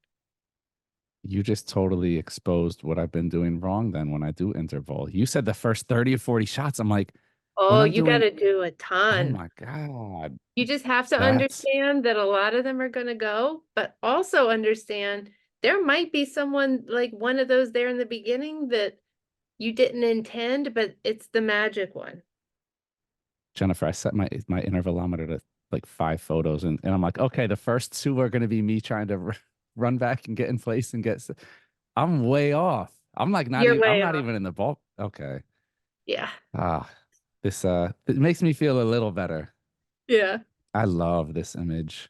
you just totally exposed what I've been doing wrong then when I do interval. You said the first 30 or 40 shots. I'm like, when Oh, I'm you got doing, to do a oh ton. my God, You just have to that's understand that a lot of them are going to go, but also understand there might be someone like one of those there in the beginning that you didn't intend, but it's the magic one. Jennifer. I set my intervalometer to like 5 photos, and I'm like, okay, the first two are going to be me trying to run back and get in place and I'm way off. I'm like not You're even. I'm way not off. even in the ball. Okay. Yeah. Ah, this it makes me feel a little better. Yeah. I love this image.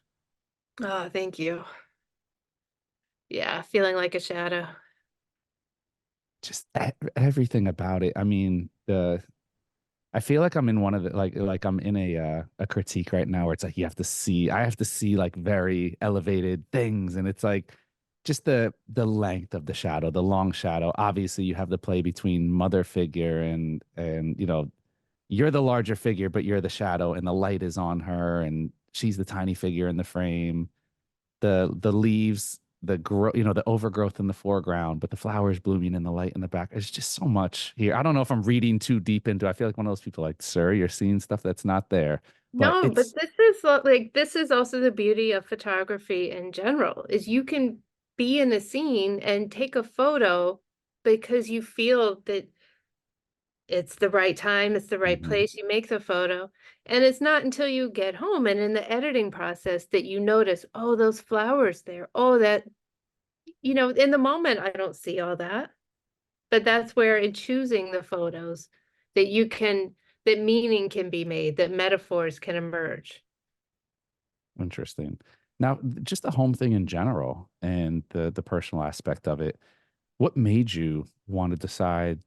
Oh, thank you. Yeah, feeling like a shadow. Just everything about it. I mean, the I feel like I'm in one of the like I'm in a critique right now where it's like I have to see like very elevated things, and it's like just the length of the shadow, the long shadow. Obviously, you have the play between mother figure and you're the larger figure, but you're the shadow, and the light is on her, and she's the tiny figure in the frame. The leaves, the overgrowth in the foreground, but the flowers blooming in the light in the back. There's just so much here. I don't know if I'm reading too deep into. I feel like one of those people like, sir, you're seeing stuff that's not there. But No, but it's this is like this is also the beauty of photography in general, is you can be in a scene and take a photo because you feel that it's the right time, it's the right mhm, place, you make the photo. And it's not until you get home and in the editing process that you notice, oh, those flowers there. Oh, that, in the moment, I don't see all that. But that's where in choosing the photos that that meaning can be made, that metaphors can emerge. interesting. Now, just the home thing in general and the personal aspect of it. What made you want to decide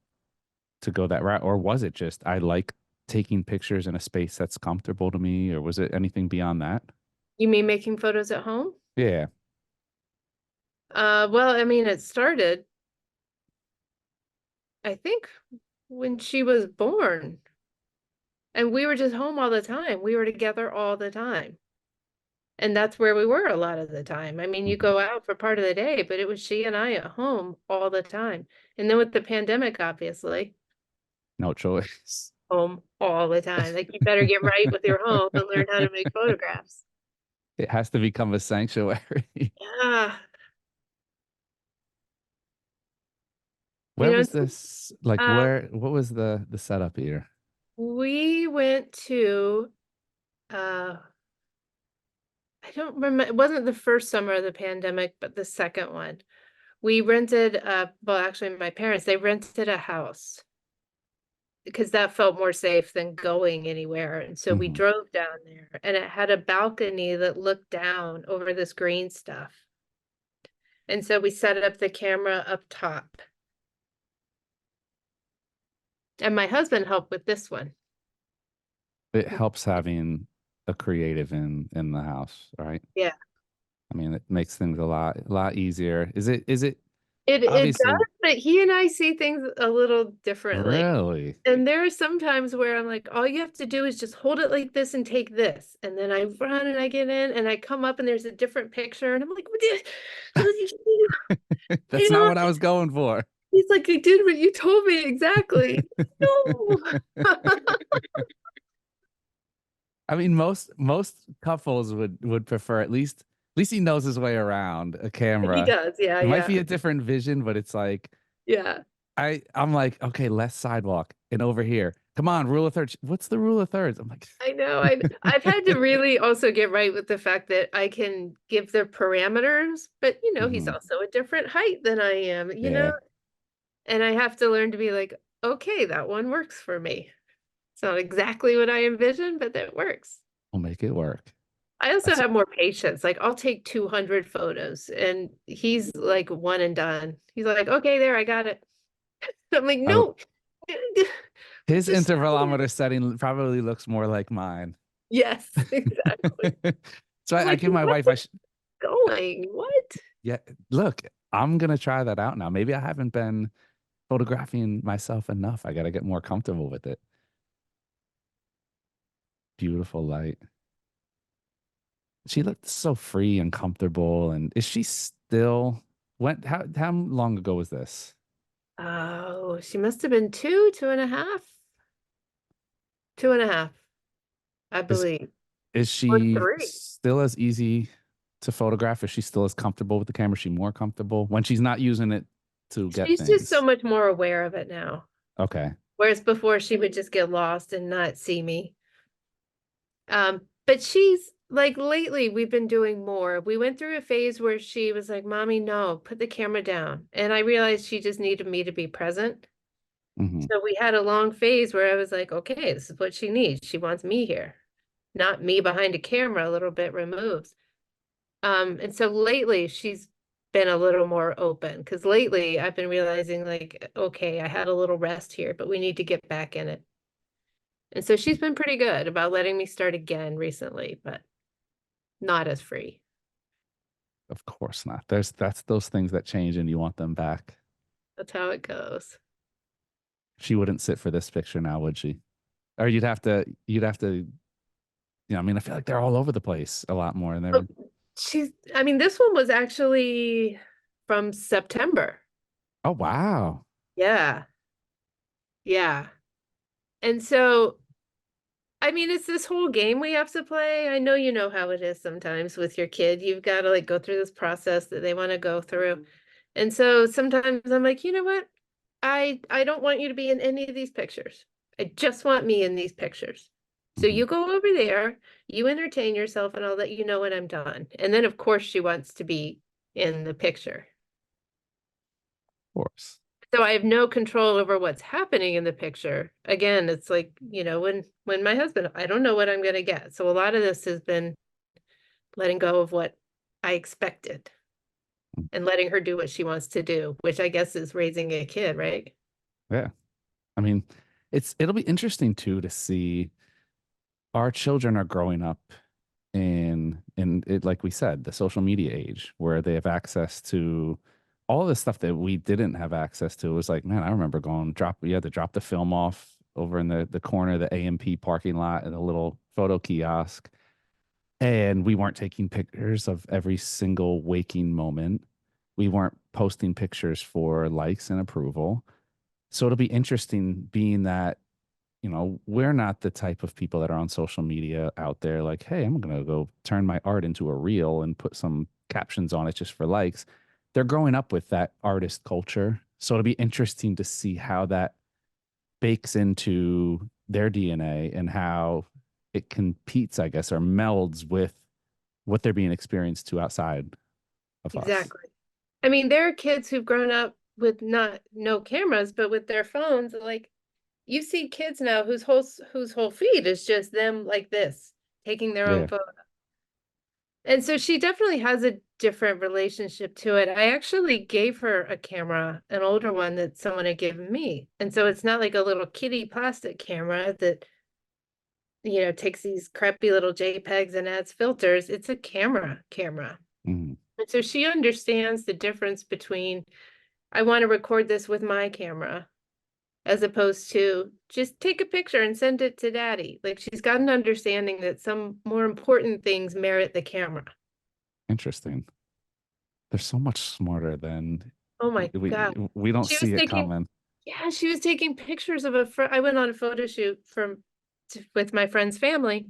to go that route, or was it just I like taking pictures in a space that's comfortable to me, or was it anything beyond that? You mean making photos at home? Yeah. Well, I mean, it started. I think when she was born, and we were just home all the time. We were together all the time. And that's where we were a lot of the time. I mean, you Mhm. go out for part of the day, but it was she and I at home all the time. And then with the pandemic, obviously, No choice. home all the time. Like you better get right with your home and learn how to make photographs. It has to become a sanctuary. Yeah. You Where know, was this? Like um, what was the setup here? we went to uh I don't remember, it wasn't the first summer of the pandemic, but the second one. We rented well, actually my parents, they rented a house because that felt more safe than going anywhere. And so we Hmm. drove down there and it had a balcony that looked down over this green stuff. And so we set up the camera up top. And my husband helped with this one. It helps having a creative in the house, right? Yeah. I mean, it makes things a lot easier. Is it It obviously does, but he and I see things a little differently. really? And there are some times where I'm like, all you have to do is just hold it like this and take this. And then I run and I get in and I come up and there's a different picture. And I'm like, That's you not know, what I was going for. he's like, I did what you told me exactly. No. I mean, most couples would prefer at least he knows his way around a He camera. does. Yeah, It might yeah, be a different vision, but it's like yeah. I'm like, okay, less sidewalk and over here. Come on, rule of thirds. What's the rule of thirds? I'm like, I know. I've had to really also get right with the fact that I can give the parameters, but he's mhm, also a different height than I am, yeah, and I have to learn to be like, okay, that one works for me. It's not exactly what I envisioned, but that works. we'll make it work. I also That's have more patience. Like I'll take 200 photos and he's like one and done. He's like, okay, there, I got it. I'm like, oh, no, his just intervalometer setting probably looks more like mine. yes, exactly. So I'm I like, give my what's wife, going? What? yeah, look, I'm gonna try that out now. Maybe I haven't been photographing myself enough. I gotta get more comfortable with it. Beautiful light. She looked so free and comfortable. And is she still how long ago was this? Oh, she must have been two and a half, 2.5, I Is believe, is or she three. still as easy to photograph? Is she still as comfortable with the camera? Is she more comfortable when she's not using it to get She's just so things? much more aware of it now. Okay. Whereas before she would just get lost and not see me. But she's like lately we've been doing more. We went through a phase where she was like, Mommy, no, put the camera down. And I realized she just needed me to be present. Hmm. So we had a long phase where I was like, okay, this is what she needs. She wants me here, not me behind a camera a little bit removed. And so lately she's been a little more open because lately I've been realizing like, okay, I had a little rest here, but we need to get back in it. And so she's been pretty good about letting me start again recently, but not as free. Of course not. That's those things that change and you want them back. That's how it goes. She wouldn't sit for this picture now, would she? Or I mean, I feel like they're all over the place a lot more and Oh, they're I mean, this one was actually from September. oh wow. Yeah. Yeah. And so, I mean, it's this whole game we have to play. I know you know how it is sometimes with your kid. You've got to like go through this process that they want to go through. And so sometimes I'm like, you know what? I don't want you to be in any of these pictures. I just want me in these pictures. So Mhm. you go over there, you entertain yourself, and I'll let you know when I'm done. And then of course she wants to be in the picture. Of course. So I have no control over what's happening in the picture. Again, it's like, when my husband, I don't know what I'm gonna get. So a lot of this has been letting go of what I expected and letting her do what she wants to do, which I guess is raising a kid, right? Yeah. I mean, it'll be interesting too to see our children are growing up in it, like we said, the social media age where they have access to all the stuff that we didn't have access to was like, man, I remember going drop. You had to drop the film off over in the corner of the AMP parking lot in a little photo kiosk, and we weren't taking pictures of every single waking moment. We weren't posting pictures for likes and approval. So it'll be interesting being that, we're not the type of people that are on social media out there like, hey, I'm going to go turn my art into a reel and put some captions on it just for likes. They're growing up with that artist culture. So it'll be interesting to see how that bakes into their DNA and how it competes, I guess, or melds with what they're being experienced to outside of us. Exactly. I mean, there are kids who've grown up with not no cameras, but with their phones. Like you see kids now whose whole feed is just them like this, taking their own Yeah. photo. And so she definitely has a different relationship to it. I actually gave her a camera, an older one that someone had given me. And so it's not like a little kitty plastic camera that, takes these crappy little JPEGs and adds filters. It's a camera. Mhm. And so she understands the difference between I want to record this with my camera as opposed to just take a picture and send it to daddy. Like she's got an understanding that some more important things merit the camera. Interesting. They're so much smarter than Oh my God. we don't She was see it taking, coming. yeah, she was taking pictures of a friend. I went on a photo shoot with my friend's family,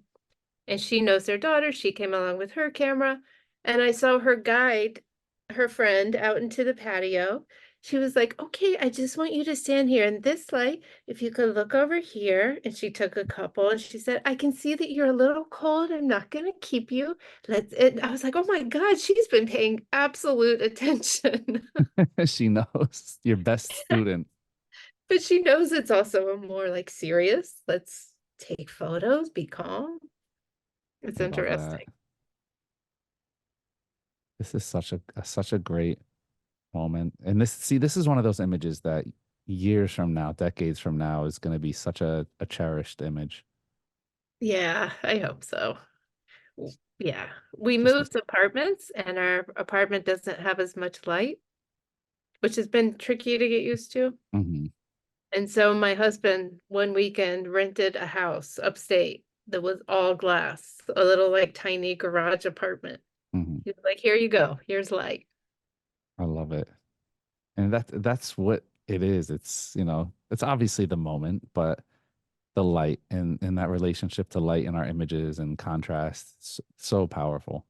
and she knows their daughter. She came along with her camera, and I saw her guide her friend out into the patio. She was like, okay, I just want you to stand here in this light. If you could look over here. And she took a couple and she said, I can see that you're a little cold. I'm not going to keep you. I was like, oh my God, she's been paying absolute attention. She knows your best student. But she knows it's also a more like serious, let's take photos, be calm. It's I love that. interesting. This is such a great moment. And this is one of those images that years from now, decades from now, is going to be such a cherished image. Yeah, I hope so. Yeah, we Just moved apartments and our apartment doesn't have as much light, which has been tricky to get used to. mhm, And so my husband one weekend rented a house upstate that was all glass, a little like tiny garage apartment. mhm. He was like, here you go, here's light. I love it. And that's what it is. It's obviously the moment, but the light and that relationship to light in our images and contrast, so powerful.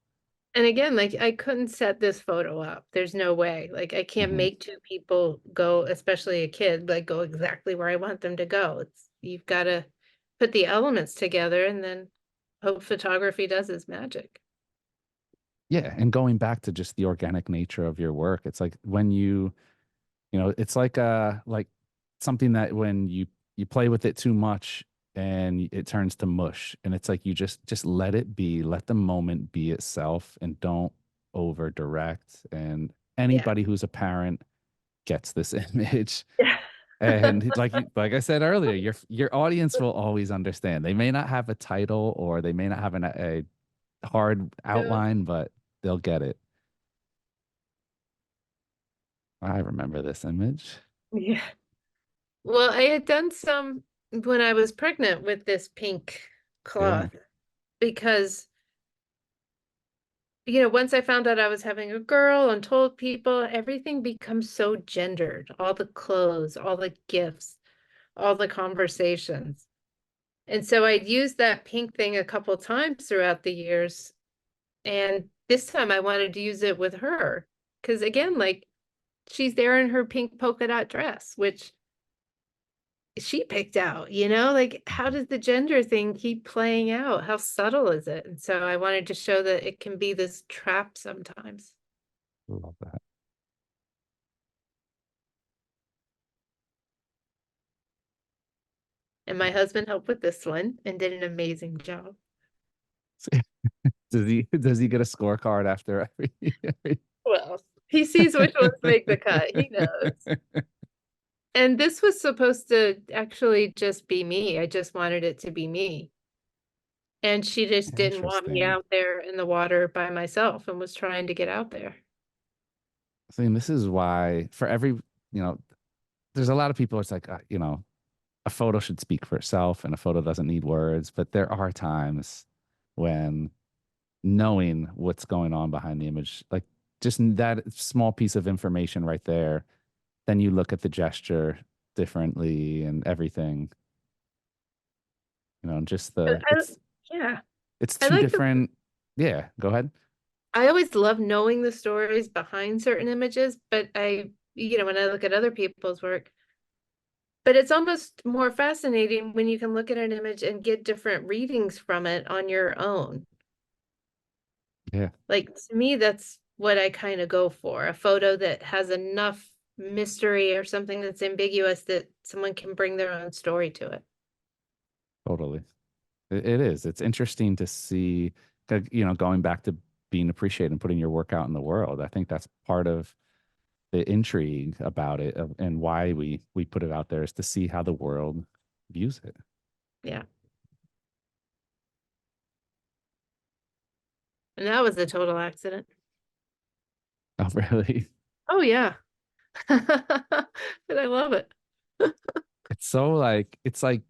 And again, like I couldn't set this photo up. There's no way. Like I can't Hmm. make two people go, especially a kid, like go exactly where I want them to go. It's you've got to put the elements together and then hope photography does its magic. Yeah, and going back to just the organic nature of your work, it's like when it's like something that when you play with it too much and it turns to mush, and it's like you just let it be, let the moment be itself, and don't over direct. And Yeah. anybody who's a parent gets this image. Yeah. And like I said earlier, your audience will always understand. They may not have a title or they may not have a hard No. outline, but they'll get it. I remember this image. Yeah. Well, I had done some when I was pregnant with this pink Yeah. cloth because once I found out I was having a girl and told people, everything becomes so gendered. All the clothes, all the gifts, all the conversations. And so I'd used that pink thing a couple times throughout the years. And this time I wanted to use it with her. Because again, like she's there in her pink polka dot dress, which she picked out, like how does the gender thing keep playing out? How subtle is it? And so I wanted to show that it can be this trap sometimes. Love that. And my husband helped with this one and did an amazing job. Does he get a scorecard after every Well, he sees which ones make the cut. He knows. And this was supposed to actually just be me. I just wanted it to be me. And she just didn't want me Interesting. out there in the water by myself and was trying to get out there. I mean, this is why for every, there's a lot of people, it's like, a photo should speak for itself and a photo doesn't need words. But there are times when knowing what's going on behind the image, like just that small piece of information right there, then you look at the gesture differently and everything, just I yeah, it's I two like the different. Yeah, go ahead. I always love knowing the stories behind certain images, but when I look at other people's work, but it's almost more fascinating when you can look at an image and get different readings from it on your own. Yeah, Like to me, that's what I kind of go for, a photo that has enough mystery or something that's ambiguous that someone can bring their own story to it. totally. It is. It's interesting to see, going back to being appreciated and putting your work out in the world. I think that's part of the intrigue about it and why we put it out there is to see how the world views it. Yeah. And that was a total accident. Oh, really? Oh yeah. But I love it. It's like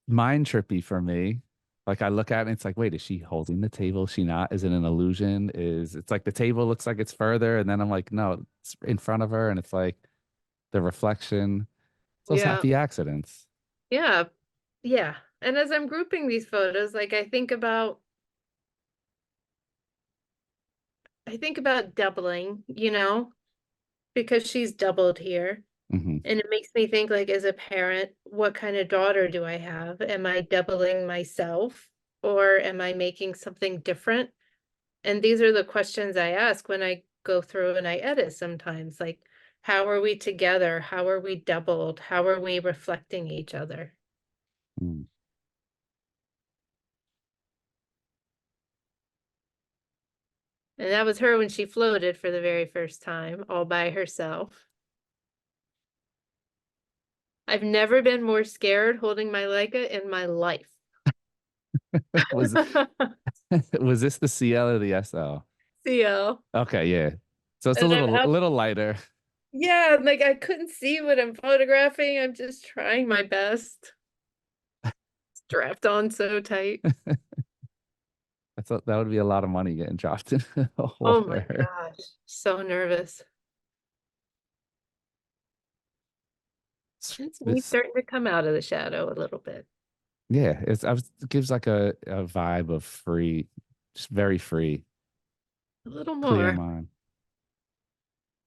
mind trippy for me. Like I look at it and it's like, wait, is she holding the table? Is she not? Is it an illusion? It's like the table looks like it's further, and then I'm like, no, it's in front of her, and it's like the reflection. It's those Yeah. happy accidents. Yeah. Yeah. And as I'm grouping these photos, like I think about doubling, because she's doubled here. Hmm. And it makes me think like as a parent, what kind of daughter do I have? Am I doubling myself or am I making something different? And these are the questions I ask when I go through and I edit sometimes, like how are we together? How are we doubled? How are we reflecting each other? Mm. And that was her when she floated for the very first time, all by herself. I've never been more scared holding my Leica in my life. Was was this the CL or the SL? CL. Okay, yeah. So it's a And I'm little a out. little lighter. Yeah, like I couldn't see what I'm photographing. I'm just trying my best. Strapped on so tight. That would be a lot of money getting dropped in the Oh my water. gosh. So nervous. It's, It's me it's starting to come out of the shadow a little bit. yeah, it gives like a vibe of free, just very free, A little clear more. mind.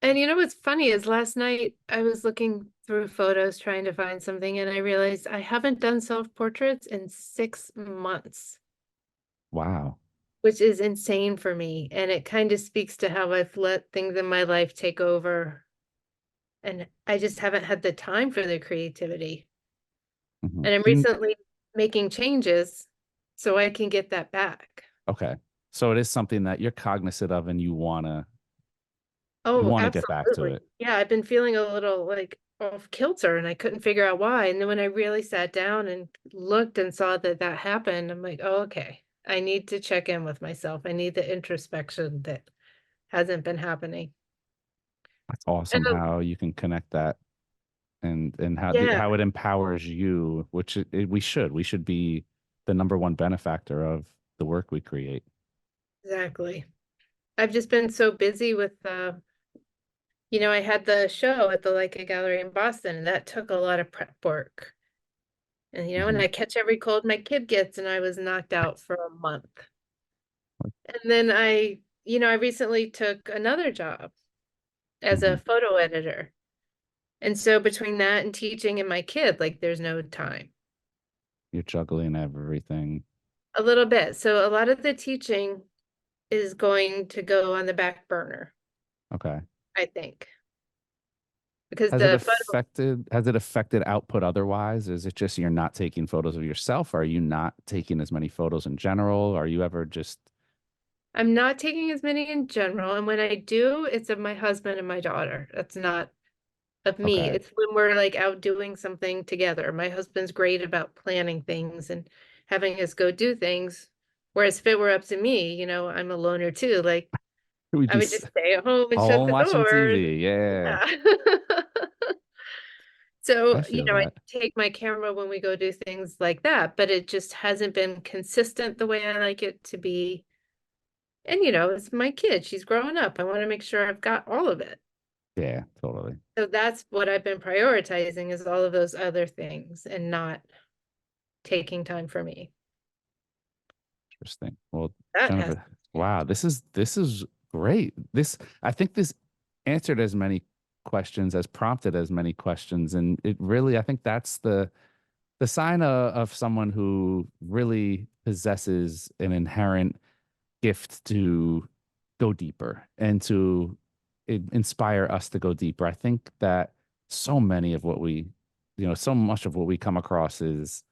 And you know what's funny is last night I was looking through photos trying to find something and I realized I haven't done self-portraits in 6 months, Wow. which is insane for me. And it kind of speaks to how I've let things in my life take over. And I just haven't had the time for the creativity. Hmm. And I'm recently making changes so I can get that back. Okay. So it is something that you're cognizant of and you Oh, want to get back to absolutely. it. Yeah, I've been feeling a little like off kilter and I couldn't figure out why. And then when I really sat down and looked and saw that that happened, I'm like, oh, okay. I need to check in with myself. I need the introspection that hasn't been happening. That's And awesome how you can connect that and yeah, how it empowers you, which we should be the number one benefactor of the work we create. exactly. I've just been so busy with I had the show at the Leica Gallery in Boston, and that took a lot of prep work. And Hmm. I catch every cold my kid gets, and I was knocked out for a month. And then I recently took another job as Hmm. a photo editor. And so between that and teaching and my kid, like there's no time. You're juggling everything. A little bit. So a lot of the teaching is going to go on the back burner, Okay. I think. Because Has it the photo affected output otherwise? Is it just you're not taking photos of yourself? Are you not taking as many photos in general? Are you ever just I'm not taking as many in general. And when I do, it's of my husband and my daughter. That's not of me. okay? It's when we're like out doing something together. My husband's great about planning things and having us go do things. Whereas if it were up to me, I'm a loner too. Like We'd I be would just stay at home and shut home the watching door. TV. Yeah, Yeah. So, I feel I that. take my camera when we go do things like that, but it just hasn't been consistent the way I like it to be. And, it's my kid. She's growing up. I want to make sure I've got all of it. Yeah, totally. So that's what I've been prioritizing is all of those other things and not taking time for me. Interesting. Well, That has Jennifer, wow, changed. this is great. This I think this answered as many questions, as prompted as many questions, and it really I think that's the sign of someone who really possesses an inherent gift to go deeper and to inspire us to go deeper. I think that so many of what we, so much of what we come across is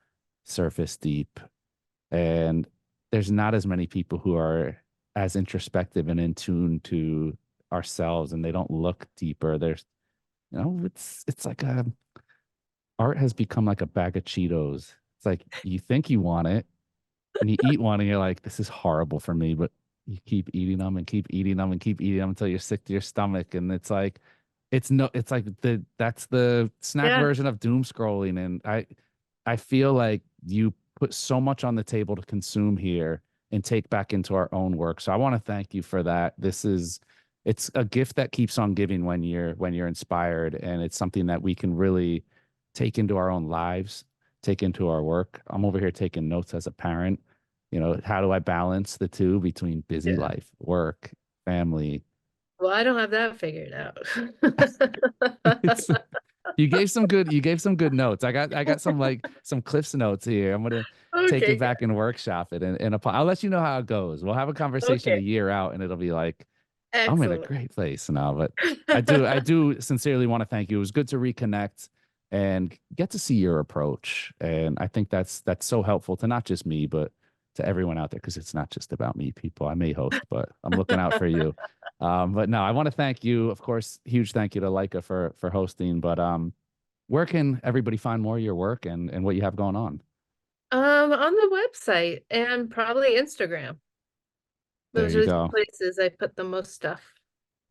surface deep, and there's not as many people who are as introspective and in tune to ourselves, and they don't look deeper. There's, it's like a art has become like a bag of Cheetos. It's like you think you want it, and you eat one and you're like, this is horrible for me, but you keep eating them and keep eating them and keep eating them until you're sick to your stomach. And it's like, it's like that's the snack Yeah. version of doom scrolling. And I feel like you put so much on the table to consume here and take back into our own work. So I want to thank you for that. It's a gift that keeps on giving when you're inspired. And it's something that we can really take into our own lives, take into our work. I'm over here taking notes as a parent. How do I balance the two between busy Yeah. life, work, family? Well, I don't have that figured out. It's you gave some good notes. I got some Cliff's notes here. I'm gonna take it Okay, back and workshop it and I'll let you know how it goes. We'll have a good. conversation a Okay, year out and it'll be like, I'm in a excellent. great place now. But I do sincerely want to thank you. It was good to reconnect and get to see your approach. And I think that's so helpful to not just me, but to everyone out there, because it's not just about me, people. I may host, but I'm looking out for you. But no, I want to thank you. Of course, huge thank you to Leica for hosting. But where can everybody find more of your work and what you have going on? On the website and probably Instagram. There Those you are the two go. places I put the most stuff.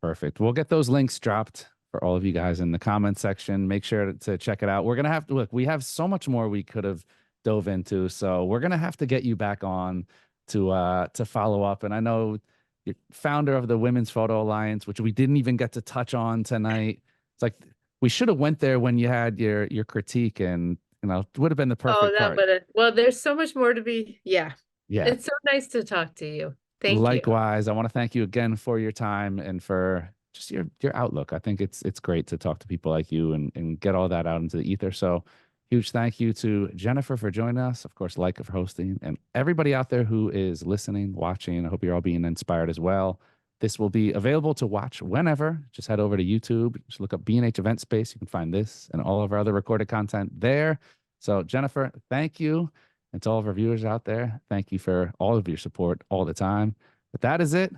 Perfect. We'll get those links dropped for all of you guys in the comment section. Make sure to check it out. We're gonna have to look. We have so much more we could have dove into, so we're gonna have to get you back on to follow up. And I know you're founder of the Women's Photo Alliance, which we didn't even get to touch on tonight. It's like we should have went there when you had your critique, and it would have been the Oh, perfect that part. would have, well, there's so much more to be. Yeah. Yeah. It's so nice to talk to you. Thank you. Likewise, I want to thank you again for your time and for just your outlook. I think it's great to talk to people like you and get all that out into the ether. So huge thank you to Jennifer for joining us, of course, Leica for hosting, and everybody out there who is listening, watching. I hope you're all being inspired as well. This will be available to watch whenever. Just head over to YouTube, just look up B&H Event Space. You can find this and all of our other recorded content there. So Jennifer, thank you. And to all of our viewers out there, thank you for all of your support all the time. But that is it.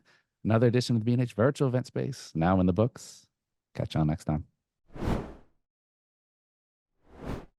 Another edition of the B&H Virtual Event Space now in the books. Catch you on next time.